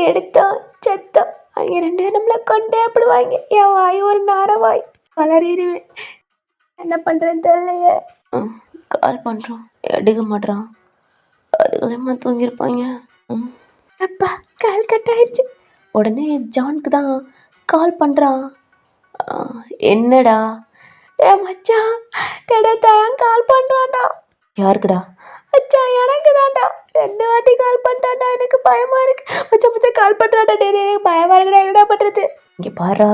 எடுத்தோம் செத்தோம். அவங்க 2 பேரும் நம்மளை கொண்டே அப்படிவாங்க. என் வாய் ஒரு நாரவாய் வளரிடுவேன். என்ன பண்ணுறேன்னு தெரியலையே. கால் பண்ணுறோம், எடுக்க மாட்றான். அதுக்குள்ளேயுமா தூங்கியிருப்பாங்க. அப்பா கால் கட் ஆயிடுச்சு. உடனே ஜானுக்கு தான் கால் பண்ணுறான். என்னடா? மச்சான் தயான் கால் பண்ணுவான்டா. யாருக்குடா? மச்சான் எனக்கு தான்டா. 2 வாட்டி கால் பண்ணிட்டான்டா. எனக்கு பயமா இருக்கு. மச்சான் மச்சான் கால் பண்ணுறான்டா. டேய் எனக்கு பயமா இருக்குடா. என்னடா பண்ணுறது? இங்கே பாரா,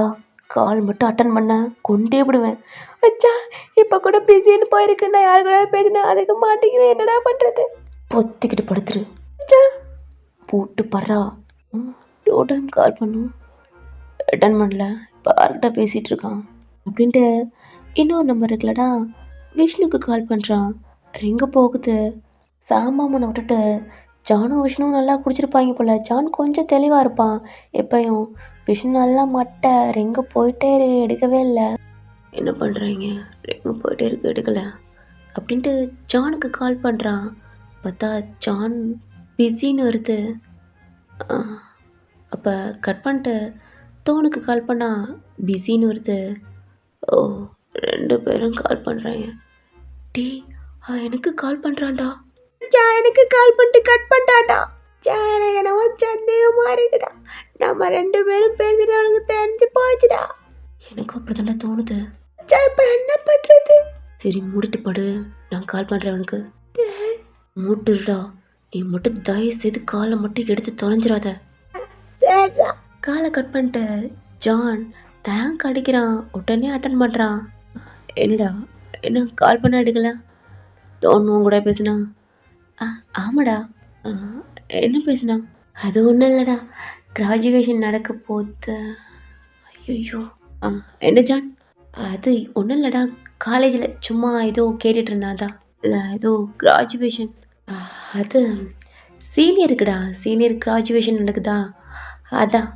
கால் மட்டும் அட்டன் பண்ண கொண்டே விடுவேன். மச்சான் இப்போ கூட பிஸின்னு போயிருக்கு. நான் யாரு கூட பேசினேன் அதுக்கு மாட்டேங்குவேன். என்னடா பண்ணுறது? பொத்திக்கிட்டு படுத்துரு. மச்சான் போட்டு படுறா. 2 டைம் கால் பண்ணும், அட்டன் பண்ணல. இப்போ யார்கிட்ட பேசிகிட்டு இருக்கான் அப்படின்ட்டு இன்னொரு நம்பர் இருக்குல்லடா, விஷ்ணுக்கு கால் பண்ணுறான். ரிங்க போகுது. சாமாமனை விட்டுட்டு ஜானும் விஷ்ணுவும் நல்லா குடிச்சிருப்பாங்க போல். ஜான் கொஞ்சம் தெளிவாக இருப்பான் எப்பயும். விஷ்ணு நல்லா மட்டை. ரிங்க போயிட்டே எடுக்கவே இல்லை. என்ன பண்ணுறீங்க? ரிங்க போயிட்டே இருக்கு எடுக்கலை அப்படின்ட்டு ஜானுக்கு கால் பண்ணுறான். பார்த்தா ஜான் பிஸின்னு வருது. அப்போ கட் பண்ணிட்டு தோனுக்கு கால் பண்ணால் பிஸின்னு வருது. ஓ 2 பேரும் கால் பண்ணுறாங்க. டீ எனக்கு கால் பண்ணுறான்டா. எனக்கு கால் பண்ணிட்டு கட் பண்ணிட்டான்டா. எனக்கு என்னவோ சந்தேகமாக இருக்குடா. நம்ம 2 பேரும் பேசிட்டு அவனுக்கு தெரிஞ்சு போச்சுடா. எனக்கும் அப்படி தாண்டா தோணுது. இப்போ என்ன பண்ணுறது? சரி மூடிட்டு படு, நான் கால் பண்ணுறேன் அவனுக்கு. மூட்டுடா. நீ மட்டும் தயவு செய்து காலை மட்டும் எடுத்து தொலைஞ்சிடாத. சரிடா. காலை கட் பண்ணிட்டு ஜான் தேங்க் அடிக்கிறான். உடனே அட்டன் பண்ணுறான். என்னடா என்ன கால் பண்ண எடுக்கல? தோணும் கூட பேசுனா? ஆமாடா. என்ன பேசுனா? அது ஒன்றும் இல்லைடா, கிராஜுவேஷன் நடக்க போகுது. ஐயோ என்ன ஜான்? அது ஒன்றும் இல்லைடா, காலேஜில் சும்மா ஏதோ கேட்டுட்டு இருந்தாதா. இல்லை ஏதோ கிராஜுவேஷன். அது சீனியருக்குடா, சீனியர் கிராஜுவேஷன் நடக்குதா, அதான்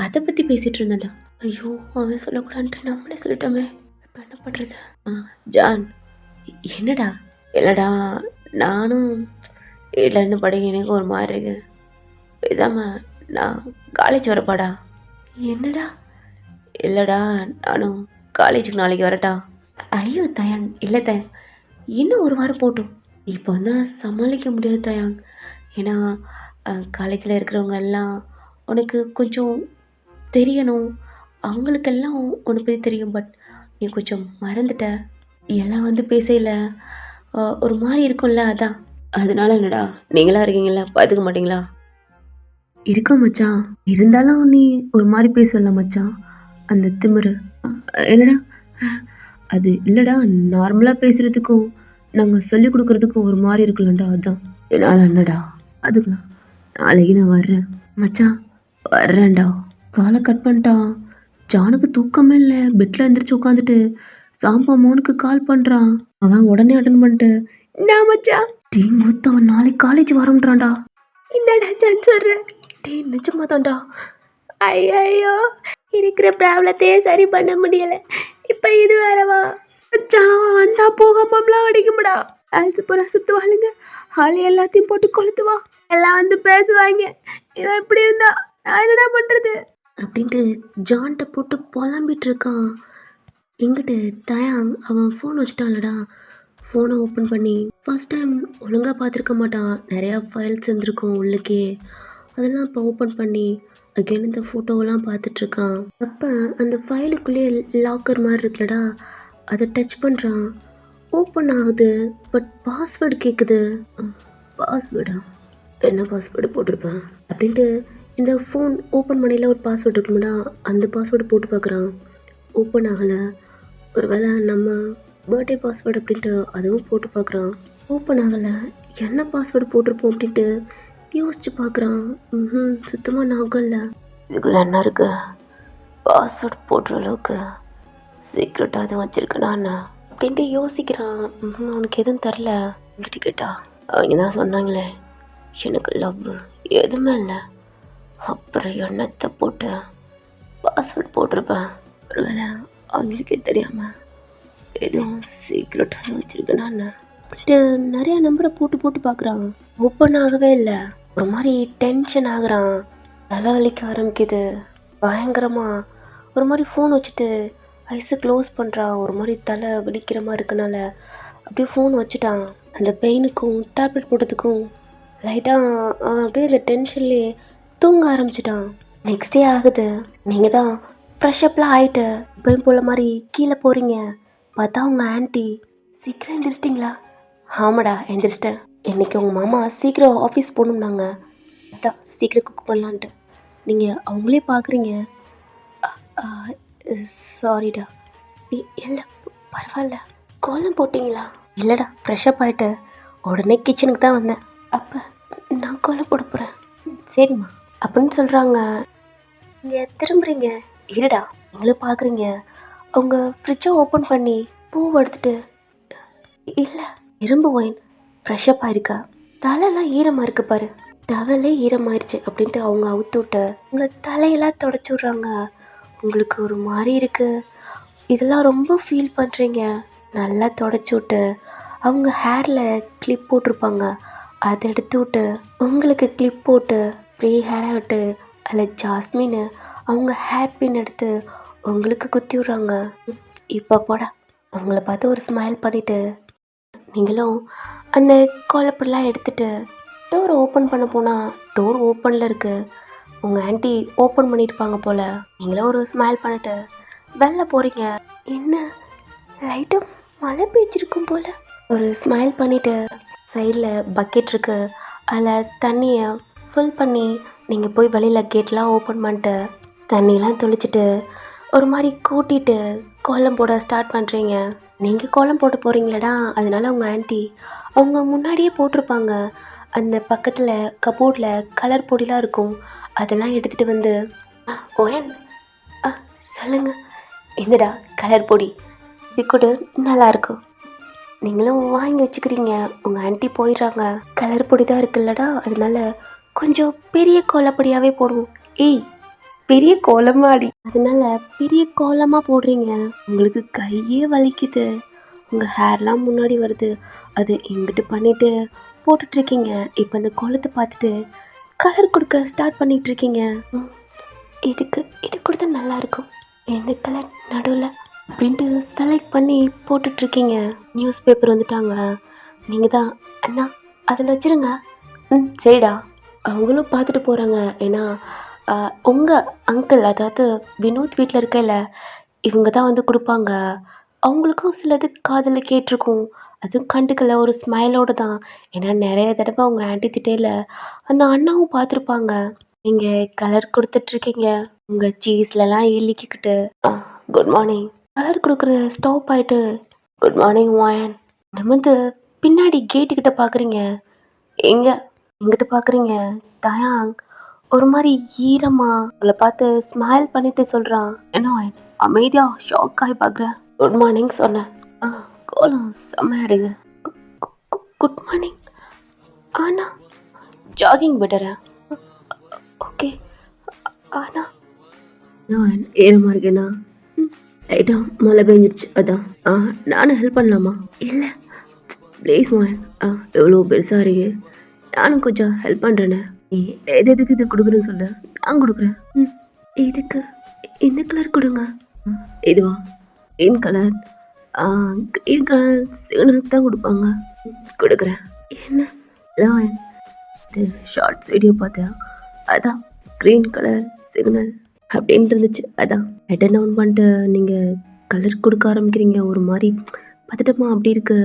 அதை பற்றி பேசிகிட்டு இருந்தேன்டா. ஐயோ அவன் சொல்லக்கூடாதுன்ட்டு நம்மளே சொல்லிட்டோமே. இப்போ என்ன பண்ணுறது? ஜான் என்னடா? இல்லைடா நானும் வீட்டிலேருந்து படிக்க எனக்கு ஒரு மாதிரி இருக்கு. பேசாமல் நான் காலேஜ் வரப்பாடா. என்னடா? இல்லைடா நானும் காலேஜுக்கு நாளைக்கு வரட்டா. ஐயோ தயாங் இல்லை தயாங், இன்னும் ஒரு வாரம் போட்டும். இப்போ தான் சமாளிக்க முடியாது தயாங். ஏன்னா காலேஜில் இருக்கிறவங்க எல்லாம் உனக்கு கொஞ்சம் தெரியணும். அவங்களுக்கெல்லாம் உன்னை பற்றி தெரியும். பட் நீ கொஞ்சம் மறந்துட்ட. எல்லாம் வந்து பேசல ஒரு மாதிரி இருக்கும்ல, அதான். அதனால என்னடா நீங்களா இருக்கீங்களா, பார்த்துக்க மாட்டிங்களா? இருக்கோம் மச்சான். இருந்தாலும் நீ ஒரு மாதிரி பேசல மச்சான், அந்த திமிரு. என்னடா? அது இல்லைடா, நார்மலாக பேசுகிறதுக்கும் நாங்கள் சொல்லிக் கொடுக்குறதுக்கும் ஒரு மாதிரி இருக்குல்லண்டா, அதான். என்னால் என்னடா அதுக்கலாம். நாளைக்கு நான் வர்றேன் மச்சான், வர்றேன்டா. காலை கட் பண்ணிட்டான். ஜானுக்கு தூக்கமே இல்லை. பெட்டில் எழுந்திரிச்சு உட்காந்துட்டு சாம்பா மோனுக்கு கால் பண்ணுறான். அவன் உடனே அட்டன் பண்ணிட்டு என்ன மச்சா டீ மொத்தம் நாளைக்கு காலேஜ் வரம்ன்றான்டா. என்னடா ஜான் சொல்ற? டீ நிஜமா தான்டா. ஐயோ இருக்கிற ப்ராப்ளத்தையே சரி பண்ண முடியல, இப்போ இது வேறவா? மச்சான் வந்தா பூகம்பம்லாம் அடிக்கும்டா. ஆல்சு பூரா சுற்றுவாளுங்க. ஹாலி எல்லாத்தையும் போட்டு கொளுத்துவா. எல்லாம் வந்து பேசுவாங்க. இவன் இப்படி இருந்தா நான் என்னடா பண்ணுறது அப்படின்ட்டு ஜான்கிட்ட போட்டு புலம்பிட்டு இருக்கான். இங்கிட்டு தயாங் அவன் ஃபோன் வச்சுட்டான்லடா. ஃபோனை ஓப்பன் பண்ணி ஃபர்ஸ்ட் டைம் ஒழுங்காக பார்த்துருக்க மாட்டான். நிறையா ஃபைல்ஸ் இருந்திருக்கும் உள்ளுக்கே. அதெல்லாம் இப்போ ஓப்பன் பண்ணி அகைன் இந்த ஃபோட்டோவெல்லாம் பார்த்துட்ருக்கான். அப்போ அந்த ஃபைலுக்குள்ளேயே லாக்கர் மாதிரி இருக்குல்லடா, அதை டச் பண்ணுறான். ஓப்பன் ஆகுது. பட் பாஸ்வேர்டு கேட்குது. பாஸ்வேர்டா? என்ன பாஸ்வேர்டு போட்டிருப்பேன் அப்படின்ட்டு இந்த ஃபோன் ஓப்பன் பண்ணியில் ஒரு பாஸ்வேர்டு இருக்குமாடா, அந்த பாஸ்வேர்டு போட்டு பார்க்குறான். ஓப்பன் ஆகலை. ஒரு வேளை நம்ம பர்த்டே பாஸ்வேர்டு அப்படின்ட்டு அதுவும் போட்டு பார்க்குறான். ஓப்பன் ஆகலை. என்ன பாஸ்வேர்டு போட்டிருப்போம் அப்படின்ட்டு யோசிச்சு பார்க்குறான். சுத்தமாக ஞாபகம் இல்லை. இதுக்குள்ள என்ன இருக்கு? பாஸ்வேர்டு போடுற அளவுக்கு சீக்ரெட்டாக எதுவும் வச்சுருக்கேனா என்ன அப்படின்ட்டு யோசிக்கிறான். அவனுக்கு எதுவும் தரல. என்கிட்ட கேட்டா அவங்க தான் சொன்னாங்களே எனக்கு லவ் எதுவுமே இல்லை. அப்புறம் எண்ணத்தை போட்டு பாஸ்வேர்டு போட்டிருப்பேன். ஒருவேளை அவங்களுக்கே தெரியாமல் எதுவும் சீக்ரெட்டாக வச்சுருக்கேனா என்ன அப்படின்ட்டு நிறையா நம்பரை போட்டு போட்டு பார்க்குறான். ஓப்பன் ஆகவே இல்லை. ஒரு மாதிரி டென்ஷன் ஆகுறான். தலைவலிக்க ஆரம்பிக்குது பயங்கரமாக. ஒரு மாதிரி ஃபோன் வச்சுட்டு ஐஸை க்ளோஸ் பண்ணுறான். ஒரு மாதிரி தலை வலிக்கிற மாதிரி இருக்கனால அப்படியே ஃபோன் வச்சுட்டான். அந்த பெயினுக்கும் டேப்லெட் போட்டதுக்கும் லைட்டாக அப்படியே இந்த டென்ஷன்லேயே தூங்க ஆரம்பிச்சிட்டான். நெக்ஸ்ட் டே ஆகுது. நீங்கள் தான் ஃப்ரெஷ்அப்லாம் ஆகிட்டு எப்பயும் போல மாதிரி கீழே போகிறீங்க. பார்த்தா உங்கள் ஆன்ட்டி, சீக்கிரம் எந்திரிச்சிட்டிங்களா? ஆமாடா எந்திரிச்சிட்டேன். இன்றைக்கி உங்கள் மாமா சீக்கிரம் ஆஃபீஸ் போகணும்னாங்க, அதான் சீக்கிரம் குக் பண்ணலான்ட்டு. நீங்கள் அவங்களே பார்க்குறீங்க. சாரிடா. இல்லை பரவாயில்ல. கோலம் போட்டிங்களா? இல்லைடா, ஃப்ரெஷ்அப் ஆகிட்டு உடனே கிச்சனுக்கு தான் வந்தேன். அப்போ நான் கோலம் போட போகிறேன். சரிம்மா அப்படின்னு சொல்கிறாங்க. நீங்கள் திரும்புறீங்க. இருடா, நீங்களும் பார்க்குறீங்க. அவங்க ஃப்ரிட்ஜை ஓப்பன் பண்ணி பூவை எடுத்துட்டு, இல்லை இரும்பு ஒயின் ஃப்ரெஷ்அப் ஆயிருக்கா, தலையெல்லாம் ஈரமாக இருக்கு பாரு, டவலே ஈரமாயிருச்சு அப்படின்ட்டு அவங்க அவுத்து விட்டு உங்கள் தலையெல்லாம் தொடச்சி விட்றாங்க. உங்களுக்கு ஒரு மாதிரி இருக்குது, இதெல்லாம் ரொம்ப ஃபீல் பண்ணுறீங்க. நல்லா தொடச்சி விட்டு அவங்க ஹேரில் கிளிப் போட்டிருப்பாங்க, அதை எடுத்து விட்டு உங்களுக்கு கிளிப் போட்டு ஃப்ரீ ஹேராக விட்டு அதில் ஜாஸ்மின் அவங்க ஹேர் பின் எடுத்து உங்களுக்கு குத்தி விட்றாங்க. இப்போ போடா அவங்கள பார்த்து ஒரு ஸ்மைல் பண்ணிவிட்டு நீங்களும் அந்த கோலப்பொடிலாம் எடுத்துகிட்டு டோர் ஓப்பன் பண்ண போனால் டோர் ஓப்பனில் இருக்குது. உங்கள் ஆன்ட்டி ஓப்பன் பண்ணியிருப்பாங்க போல். நீங்களும் ஒரு ஸ்மைல் பண்ணிட்டு வெளில போகிறீங்க. என்ன லைட்டாக மழை பெய்ச்சிருக்கும் போல். ஒரு ஸ்மைல் பண்ணிவிட்டு சைடில் பக்கெட் இருக்குது, அதில் தண்ணியை ஃபில் பண்ணி நீங்கள் போய் வெளியில் கேட்லாம் ஓப்பன் பண்ணிட்டு தண்ணியெலாம் தெளிச்சிட்டு ஒரு மாதிரி கூட்டிகிட்டு கோலம் போட ஸ்டார்ட் பண்ணுறீங்க. நீங்கள் கோலம் போட்டு போகிறீங்களடா, அதனால உங்கள் ஆன்ட்டி அவங்க முன்னாடியே போட்டிருப்பாங்க. அந்த பக்கத்தில் கபோர்டில் கலர் பொடிலாம் இருக்கும், அதெல்லாம் எடுத்துகிட்டு வந்து ஓயன் சொல்லுங்க, என்னடா கலர் பொடி, இது கூட நல்லாயிருக்கும், நீங்களும் வாங்கி வச்சுக்கிறீங்க. உங்கள் ஆன்ட்டி போயிடுறாங்க. கலர் பொடி தான் இருக்குல்லடா, அதனால கொஞ்சம் பெரிய கோலப்பொடியாகவே போடுவோம். ஏய் பெரிய கோலமாடி, அதனால பெரிய கோலமாக போடுறீங்க. உங்களுக்கு கையே வலிக்குது, உங்கள் ஹேர்லாம் முன்னாடி வருது, அது இங்கிட்டு பண்ணிவிட்டு போட்டுட்ருக்கீங்க. இப்போ அந்த கோலத்தை பார்த்துட்டு கலர் கொடுக்க ஸ்டார்ட் பண்ணிகிட்ருக்கீங்க. இது கூட தான் நல்லாயிருக்கும், எந்த கலர் நடுவில் அப்படின்ட்டு செலக்ட் பண்ணி போட்டுட்ருக்கீங்க. நியூஸ் பேப்பர் வந்துட்டாங்க. நீங்கள் தான் அண்ணா அதில் வச்சுருங்க. சரிடா. அவங்களும் பார்த்துட்டு போகிறாங்க. ஏன்னா உங்கள் அங்கிள், அதாவது வினோத் வீட்டில் இருக்கையில் இவங்க தான் வந்து கொடுப்பாங்க. அவங்களுக்கும் சிலது காதில் கேட்டிருக்கும், அதுவும் கண்டுக்கல, ஒரு ஸ்மைலோடு தான். ஏன்னா நிறைய தடவை அவங்க ஆன்ட்டி திட்டையில் அந்த அண்ணாவும் பார்த்துருப்பாங்க. நீங்கள் கலர் கொடுத்துட்ருக்கீங்க, உங்கள் சீஸ்லலாம் இழுக்கிக்கிட்டு. Good morning. கலர் கொடுக்குறது ஸ்டாப் ஆகிட்டு குட் மார்னிங் வாயன் நிமிந்து பின்னாடி கேட்டுக்கிட்ட பார்க்குறீங்க. எங்கிட்ட பார்க்குறீங்க. தயாங் ஒரு மாதிரி ஈரமாக உங்களை பார்த்து ஸ்மைல் பண்ணிட்டு சொல்கிறான். என்ன வாயன் அமைதியாக ஷாக் ஆகி பார்க்குறேன். குட் மார்னிங் சொன்னேன். கோலம் செம்மையா இருக்கு. Good morning. ஆனால் ஜாகிங் பெட்டரா? ஓகே. ஆனால் நான் ஈரமாக இருக்கேனா? லைட்டாக மழை பெஞ்சிருச்சு, அதான். நானும் ஹெல்ப் பண்ணலாமா? இல்லை ப்ளீஸ் மோயன், எவ்வளோ பெருசாக இருக்கு, நானும் கொஞ்சம் ஹெல்ப் பண்ணுறேண்ணே. நீ எதுக்கு இது கொடுக்குறேன்னு சொல்ல, நான் கொடுக்குறேன். இதுக்கு இந்த கலர் கொடுங்க. இதுவா? Green colour. க்ரீன் கலர் சிக்னலுக்கு தான் கொடுப்பாங்க. கொடுக்குறேன். என்ன இது ஷார்ட்ஸ் வீடியோ பார்த்தேன், அதான் க்ரீன் கலர் சிக்னல் அப்படின்ட்டு இருந்துச்சு, அதான் ஹெட்டை டவுன் பண்ணிட்டு நீங்கள் கலர் கொடுக்க ஆரம்பிக்கிறீங்க. ஒரு மாதிரி பதட்டமா அப்படி இருக்கு.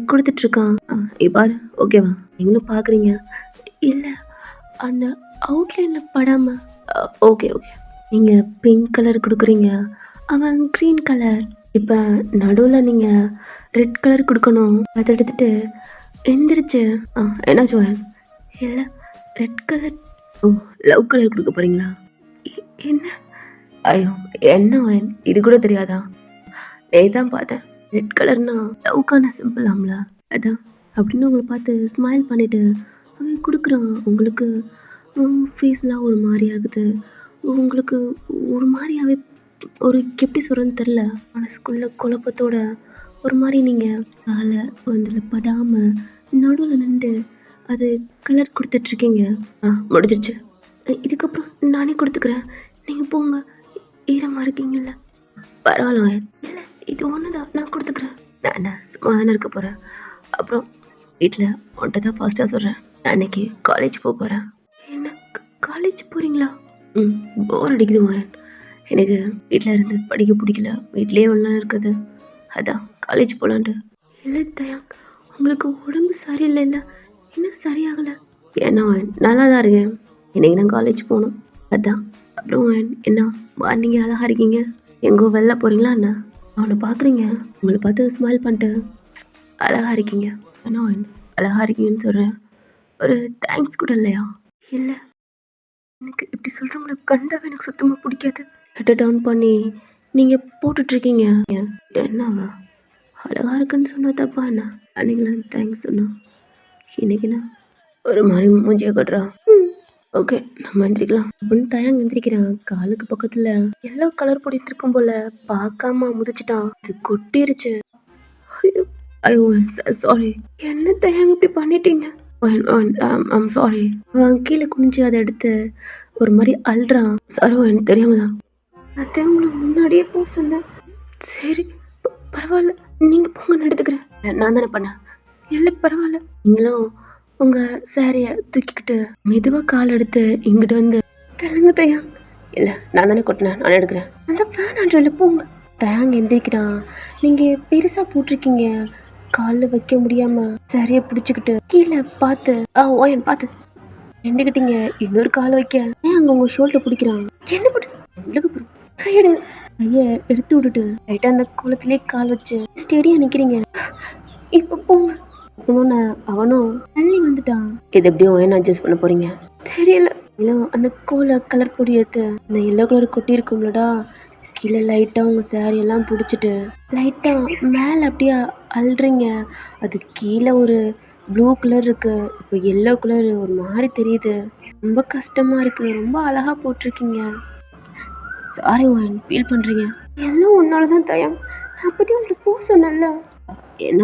கொடுத்துட்ருக்கான். பாரு ஓகேவா? நீங்களும் பார்க்குறீங்க. இல்லை அந்த அவுட்லைனில் படாமல். Okay okay. நீங்கள் பிங்க் கலர் கொடுக்குறீங்க, அவன் க்ரீன் கலர். இப்போ நடுவில் நீங்கள் ரெட் கலர் கொடுக்கணும். அதை எடுத்துகிட்டு எந்திரிச்சு என்ன சொல்லுவேன்? இல்லை ரெட் கலர். ஓ லவ் கலர் கொடுக்க போகிறீங்களா? என்ன? ஐயோ என்ன இது கூட தெரியாதா? தான் பார்த்தேன், ரெட் கலர்னா லவ்க்கான சிம்பிள் ஆம்ல, அதான் அப்படின்னு உங்களை பார்த்து ஸ்மைல் பண்ணிவிட்டு அவன் கொடுக்குறான். உங்களுக்கு ஃபேஸ்லாம் ஒரு மாதிரி ஆகுது, உங்களுக்கு ஒரு மாதிரியாகவே ஒரு எப்படி சொல்கிறேன்னு தெரில. மனசுக்குள்ள குழப்பத்தோட ஒரு மாரி நீங்கள் காலை அதில் படாமல் நடுவில் நின்று அது கலர் கொடுத்துட்ருக்கீங்க. முடிஞ்சிருச்சு. இதுக்கப்புறம் நானே கொடுத்துக்கிறேன். நீங்கள் போங்க. ஈரமாக இருக்கீங்கல்ல. பரவாயில்ல. இல்லை இது ஒன்று தான், நான் கொடுத்துக்கிறேன். நான் என்ன சும்மா தானே இருக்க போகிறேன். அப்புறம் வீட்டில் உன்ட்ட தான் ஃபர்ஸ்ட்டாக சொல்கிறேன். நான் இன்னைக்கு காலேஜ் போகிறேன். என்ன காலேஜ் போகிறீங்களா? போர் அடிக்குது வாயன். எனக்கு வீட்டில் இருந்து படிக்க பிடிக்கல. வீட்லேயே ஒன்றா இருக்குது. அதான் காலேஜ் போகலான்ட்டு. இல்லை தயாங், உங்களுக்கு உடம்பு சரியில்லைல்ல? என்ன சரியாகலை? ஏன்னா நல்லா தான் இருக்கேன். இன்னைக்கு நான் காலேஜ் போகணும். அதான். அப்புறம் என்ன மார்னிங் அழகாக இருக்கீங்க. எங்கோ வெளில போகிறீங்களா என்ன? அவனை பார்க்குறீங்க. உங்களை பார்த்து ஸ்மைல் பண்ணிட்டு அழகாக இருக்கீங்க. ஏன்னா அழகாக இருக்கீங்கன்னு சொல்கிறேன். ஒரு தேங்க்ஸ் கூட இல்லையா? இல்லை, எனக்கு இப்படி சொல்கிறவங்களை கண்டாவே எனக்கு சுத்தமாக பிடிக்காது. ஹெட்டை டவுன் பண்ணி நீங்கள் போட்டுட்ருக்கீங்க. என்னவா அழகாக இருக்குன்னு சொன்னா தப்பா என்ன? அன்னைக்கெல்லாம் தேங்க்ஸ் சொன்னா இன்னைக்குண்ணா ஒரு மாதிரி மூஞ்சியை கட்டுறா. ஓகே நம்ம எந்திரிக்கலாம் அப்படின்னு தயாங்க எந்திரிக்கிறான். காலுக்கு பக்கத்தில் எல்லோ கலர் பொடிட்டு இருக்கும் போல பார்க்காம முதிச்சிட்டான். அது கொட்டிருச்சு. ஐயோ ஐயோ சாரி. என்ன தயாங்க இப்படி பண்ணிட்டீங்க? I'm sorry. அவன் கீழே குனிஞ்சு அதை எடுத்து ஒரு மாதிரி அழுறான். சாரி எனக்கு தெரியாம தான். அதை உங்களை முன்னாடியே போக சொன்னேன். சரி பரவாயில்ல, நீங்கள் போங்க, நான் எடுத்துக்கிறேன். நான் தானே பண்ணேன். இல்லை பரவாயில்ல. நீங்களும் உங்கள் சாரியை தூக்கிக்கிட்டு மெதுவாக கால் எடுத்து இங்கிட்டு வந்து தெலுங்கு தயாங். இல்லை நான் தானே கொட்டினேன், நான் எடுக்கிறேன். அந்த வேணான்றில் போங்க. தயாங் எந்திரிக்கிறான். நீங்கள் பெருசாக போட்டிருக்கீங்க. காலில் வைக்க முடியாமல் சாரியை பிடிச்சிக்கிட்டு கீழே பார்த்து ஓயன் பார்த்து நின்றுக்கிட்டீங்க. இன்னொரு காலை வைக்க ஏன் அங்கே உங்கள் ஷோல்டர் பிடிக்கிறான். என்ன பிடி உங்களுக்கு அப்புறம் கையெடுங்க. கையை எடுத்து விட்டுட்டு லைட்டாக அந்த குளத்திலே கால் வச்சு ஸ்டேடியாக நிற்கிறீங்க. இப்போ போங்க. போனோன்னு அவனும் தள்ளி வந்துட்டான். இது எப்படியும் என்ன அட்ஜஸ்ட் பண்ண போறீங்க தெரியல. இல்லை அந்த கோலை கலர் பொடி எடுத்து அந்த எல்லோ கலர் கொட்டி இருக்கும்லடா, கீழே லைட்டாக உங்கள் சாரி எல்லாம் பிடிச்சிட்டு லைட்டாக மேலே அப்படியே அழுறீங்க. அது கீழே ஒரு ப்ளூ கலர் இருக்குது, இப்போ எல்லோ கலர் ஒரு மாதிரி தெரியுது. ரொம்ப கஷ்டமாக இருக்குது. ரொம்ப அழகாக போட்டிருக்கீங்க. சாரி வான் ஃபீல் பண்ணுறீங்க. எல்லாம் உன்னால தான் தயம். நான் பற்றி உங்களுக்கு போக சொன்னேன்ல. என்ன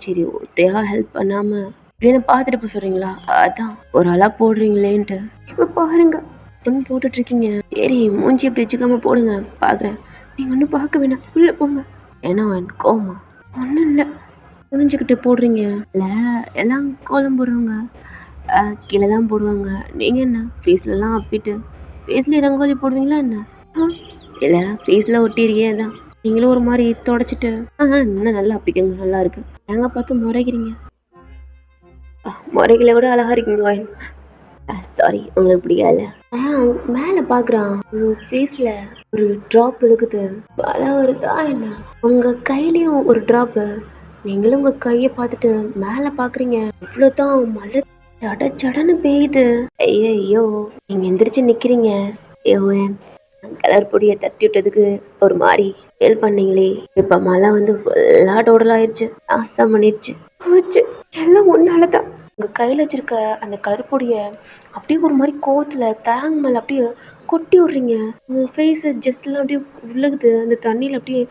சரி ஒருத்தையாக ஹெல்ப் பண்ணாமல் அப்படின்னு பார்த்துட்டு போக சொல்கிறீங்களா? அதான் ஒரு ஆளாக போடுறீங்களேன்ட்டு. இப்போ பாருங்க ஒன்று போட்டுட்ருக்கீங்க. சரி மூஞ்சி இப்படி வச்சுக்காம போடுங்க, பார்க்குறேன். நீங்கள் ஒன்றும் பார்க்க வேணாம், உள்ளே போங்க. ஏன்னா கோமா ஒன்றும் இல்லை, புரிஞ்சுக்கிட்டு போடுறீங்க. இல்லை எல்லாம் கோலம் போடுறவங்க கீழே தான் போடுவாங்க. நீங்கள் என்ன ஃபேஸ்லலாம் அப்பிட்டு ஃபேஸ்லேயே ரங்கோலி போடுவீங்களா என்ன? இல்லை ஃபேஸில் ஒட்டிருக்கே தான். நீங்களும் ஒரு மாதிரி தொடச்சிட்டு இன்னும் நல்லா அப்பிக்கங்க, நல்லா இருக்கு. நாங்க பார்த்து முறைக்கிறீங்க. முறைகளை விட அழகா இருக்கீங்க. சாரி உங்களுக்கு பிடிக்கல. மேலே பார்க்குறான். உங்கள் ஃபேஸில் ஒரு ட்ராப் இழுக்குது. அழகா வருதா என்ன? உங்கள் கையிலையும் ஒரு ட்ராப்பு. நீங்களும் உங்கள் கையை பார்த்துட்டு மேலே பார்க்குறீங்க. இவ்வளோதான் மழை சட சடன்னு பெய்யுது. ஐயோ நீங்கள் எந்திரிச்சு நிற்கிறீங்க. கலர் பொடியை தட்டி விட்டதுக்கு ஒரு மாதிரி ஹெல்ப் பண்ணீங்களே. இப்போ மழை வந்து ஃபுல்லாக டோட்டல் ஆயிடுச்சு, நாசம் பண்ணிடுச்சு. போச்சு எல்லாம் ஒன்னாலதான். உங்கள் கையில் வச்சிருக்க அந்த கலர் பொடியை அப்படியே ஒரு மாதிரி கோவத்தில் தேங்க மேலே அப்படியே கொட்டி விட்றீங்க. உங்கள் ஃபேஸு ஜஸ்ட்லாம் அப்படியே விழுகுது. அந்த தண்ணியில் அப்படியே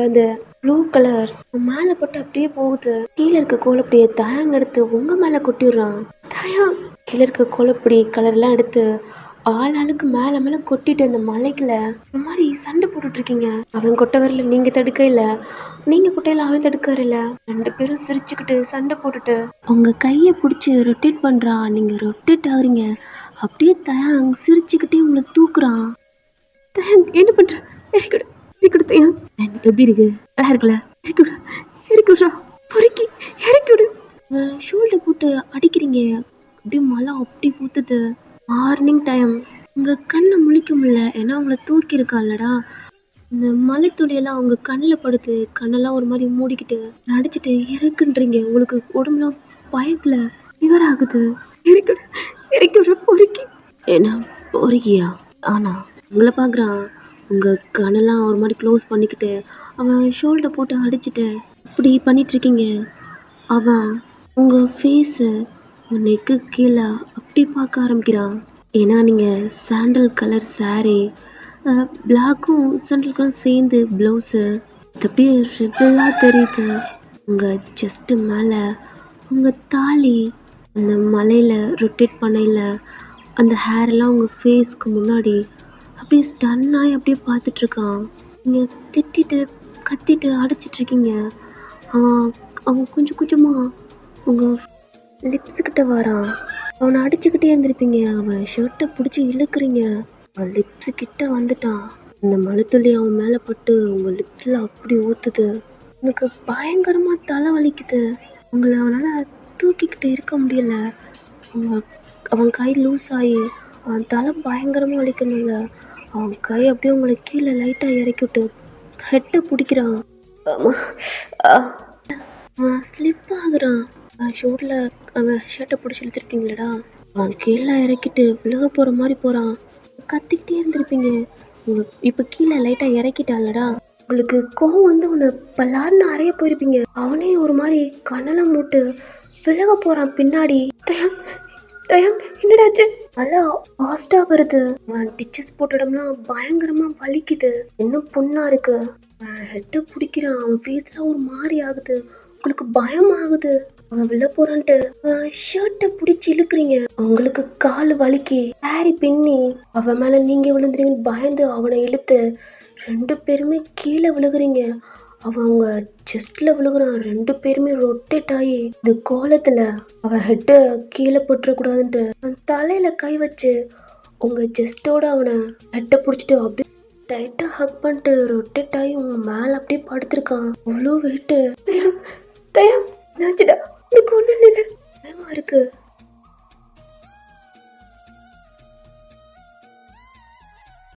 அந்த ப்ளூ கலர் மேலே போட்டு அப்படியே போகுது. கீழே இருக்க கோலப்பொடியை தயாங்க எடுத்து உங்கள் மேலே கொட்டி விட்றான். தயா கீழே இருக்க கோலப்பொடி கலர்லாம் எடுத்து ஆளுக்கு மேலே மேலே கொட்டிட்டு அந்த மலைக்குள்ள இந்த மாதிரி சண்டை போட்டுட்ருக்கீங்க. அவன் கொட்டை வரல, நீங்கள் தடுக்க இல்லை. நீங்கள் கொட்டையில் அவன் தடுக்காரு இல்லை. 2 பேரும் சிரிச்சுக்கிட்டு சண்டை போட்டுட்டு உங்கள் கையை பிடிச்சி ரொட்டேட் பண்ணுறான். நீங்கள் ரொட்டேட் ஆகுறீங்க. அப்படியே தயாங் சிரிச்சுக்கிட்டே உங்களை தூக்குறான். தயாங் என்ன பண்ணுற? இறக்கிடு இறக்கிடு தயாங். எப்படி இருக்கு? நல்லா இருக்குல்ல? இறக்கிவிடு இறக்கிவிட்றா, பொறுக்கி இறக்கிவிடு. ஷோல்டர் போட்டு அடிக்கிறீங்க. அப்படியே மழை அப்படி ஊற்றுது. மார்னிங் டைம் உங்கள் கண்ணை முழிக்க முடியல, ஏன்னா அவங்கள தூக்கியிருக்கால்லடா. இந்த மலை துளியெல்லாம் உங்கள் கண்ணில் படுத்து கண்ணெல்லாம் ஒரு மாதிரி மூடிக்கிட்டு நடிச்சிட்டு இறக்குன்றீங்க. உங்களுக்கு உடம்புலாம் பயத்தில் ஃபீவர் ஆகுது. இறக்கி பொறுக்கி. ஏன்னா பொறுக்கியா? ஆனால் உங்களை பார்க்குறான். உங்கள் கண்ணெல்லாம் ஒரு மாதிரி க்ளோஸ் பண்ணிக்கிட்டு அவன் ஷோல்டர் போட்டு அடிச்சுட்டு இப்படி பண்ணிகிட்ருக்கீங்க. அவன் உங்கள் ஃபேஸு உன் நெக்கு கீழே அப்படி பார்க்க ஆரம்பிக்கிறான். ஏன்னா நீங்கள் சாண்டல் கலர் சாரீ பிளாக்கும் சென்டருக்கும் சேர்ந்து ப்ளவுஸு அது அப்படியே ரெபலாக தெரியுது. உங்கள் செஸ்ட்டு மேலே உங்கள் தாலி அந்த மலையில் ரொட்டேட் பண்ணையில் அந்த ஹேரெல்லாம் உங்கள் ஃபேஸ்க்கு முன்னாடி அப்படியே ஸ்டன் ஆகி அப்படியே பார்த்துட்ருக்கான். நீங்கள் திட்டிட்டு கத்திட்டு அடிச்சிட்ருக்கீங்க. அவன் அவன் கொஞ்சம் கொஞ்சமாக உங்கள் லிப்ஸுக்கிட்ட வரான். அவனை அடிச்சுக்கிட்டே இருந்திருப்பீங்க. அவன் ஷர்ட்டை பிடிச்சி இழுக்கிறீங்க. அவன் லிப்ஸு கிட்ட வந்துட்டான். இந்த மழைத்துளி அவன் மேலே பட்டு உங்கள் லிப்ஸில் அப்படி ஊற்றுது. எனக்கு பயங்கரமாக தலை வலிக்குது. உங்களை அவனால் தூக்கிக்கிட்டு இருக்க முடியல. அவன் கை லூஸ் ஆகி அவன் தலை பயங்கரமாக வலிக்கணும்ல. அவன் கை அப்படியே உங்களை கீழே லைட்டாக இறக்கி விட்டு ஹெட்டை பிடிக்கிறான். அவன் ஸ்லிப் ஆகுறான். அவன் ஷோட்டில் அவன் ஷர்ட்டை பிடிச்சி இழுத்துருக்கீங்களடா. அவன் கீழே இறக்கிட்டு விலக போகிற மாதிரி போகிறான். கத்திக்கிட்டே இருந்திருப்பீங்க. இப்போ கீழே லைட்டாக இறக்கிட்டான்லடா. உங்களுக்கு கோவம் வந்து உன்னை பல்லாருன்னு அறைய போயிருப்பீங்க. அவனே ஒரு மாதிரி கனலை மூட்டு விலக போகிறான் பின்னாடி. என்னடாச்சு? நல்லா ஃபாஸ்ட்டாக வருது. அவன் டிச்சஸ் போட்டுடம்லாம் பயங்கரமாக வலிக்குது. இன்னும் புண்ணாக இருக்கு. அவன் ஹெட்டை பிடிக்கிறான். அவன் ஃபேஸில் ஒரு மாதிரி ஆகுது. உங்களுக்கு பயம் ஆகுது. அவன் விழ போறான்ட்டு ஷர்ட்டை பிடிச்சி இழுக்கிறீங்க. உங்களுக்கு கால் வலிக்கி சாரி பின்னி அவன் மேலே நீங்கள் விழுந்துறீங்கன்னு பயந்து அவனை இழுத்து 2 பேருமே கீழே விழுகிறீங்க. அவன் அவங்க செஸ்ட்டில் விழுகிறான். 2 பேருமே ரொட்டேட் ஆகி இந்த கோலத்தில் அவன் ஹெட்டை கீழே போட்டுறக்கூடாதுன்ட்டு அவன் தலையில் கை வச்சு உங்கள் செஸ்ட்டோட அவனை ஹெட்டை பிடிச்சிட்டு அப்படியே டைட்டாக ஹக் பண்ணிட்டு ரொட்டேட் ஆகி உங்கள் மேலே அப்படியே படுத்திருக்கான். அவ்வளோ வெயிட்டு. தயம் என்னாச்சுடா? உனக்கு ஒன்றும் இல்லை. பயமாக இருக்கு.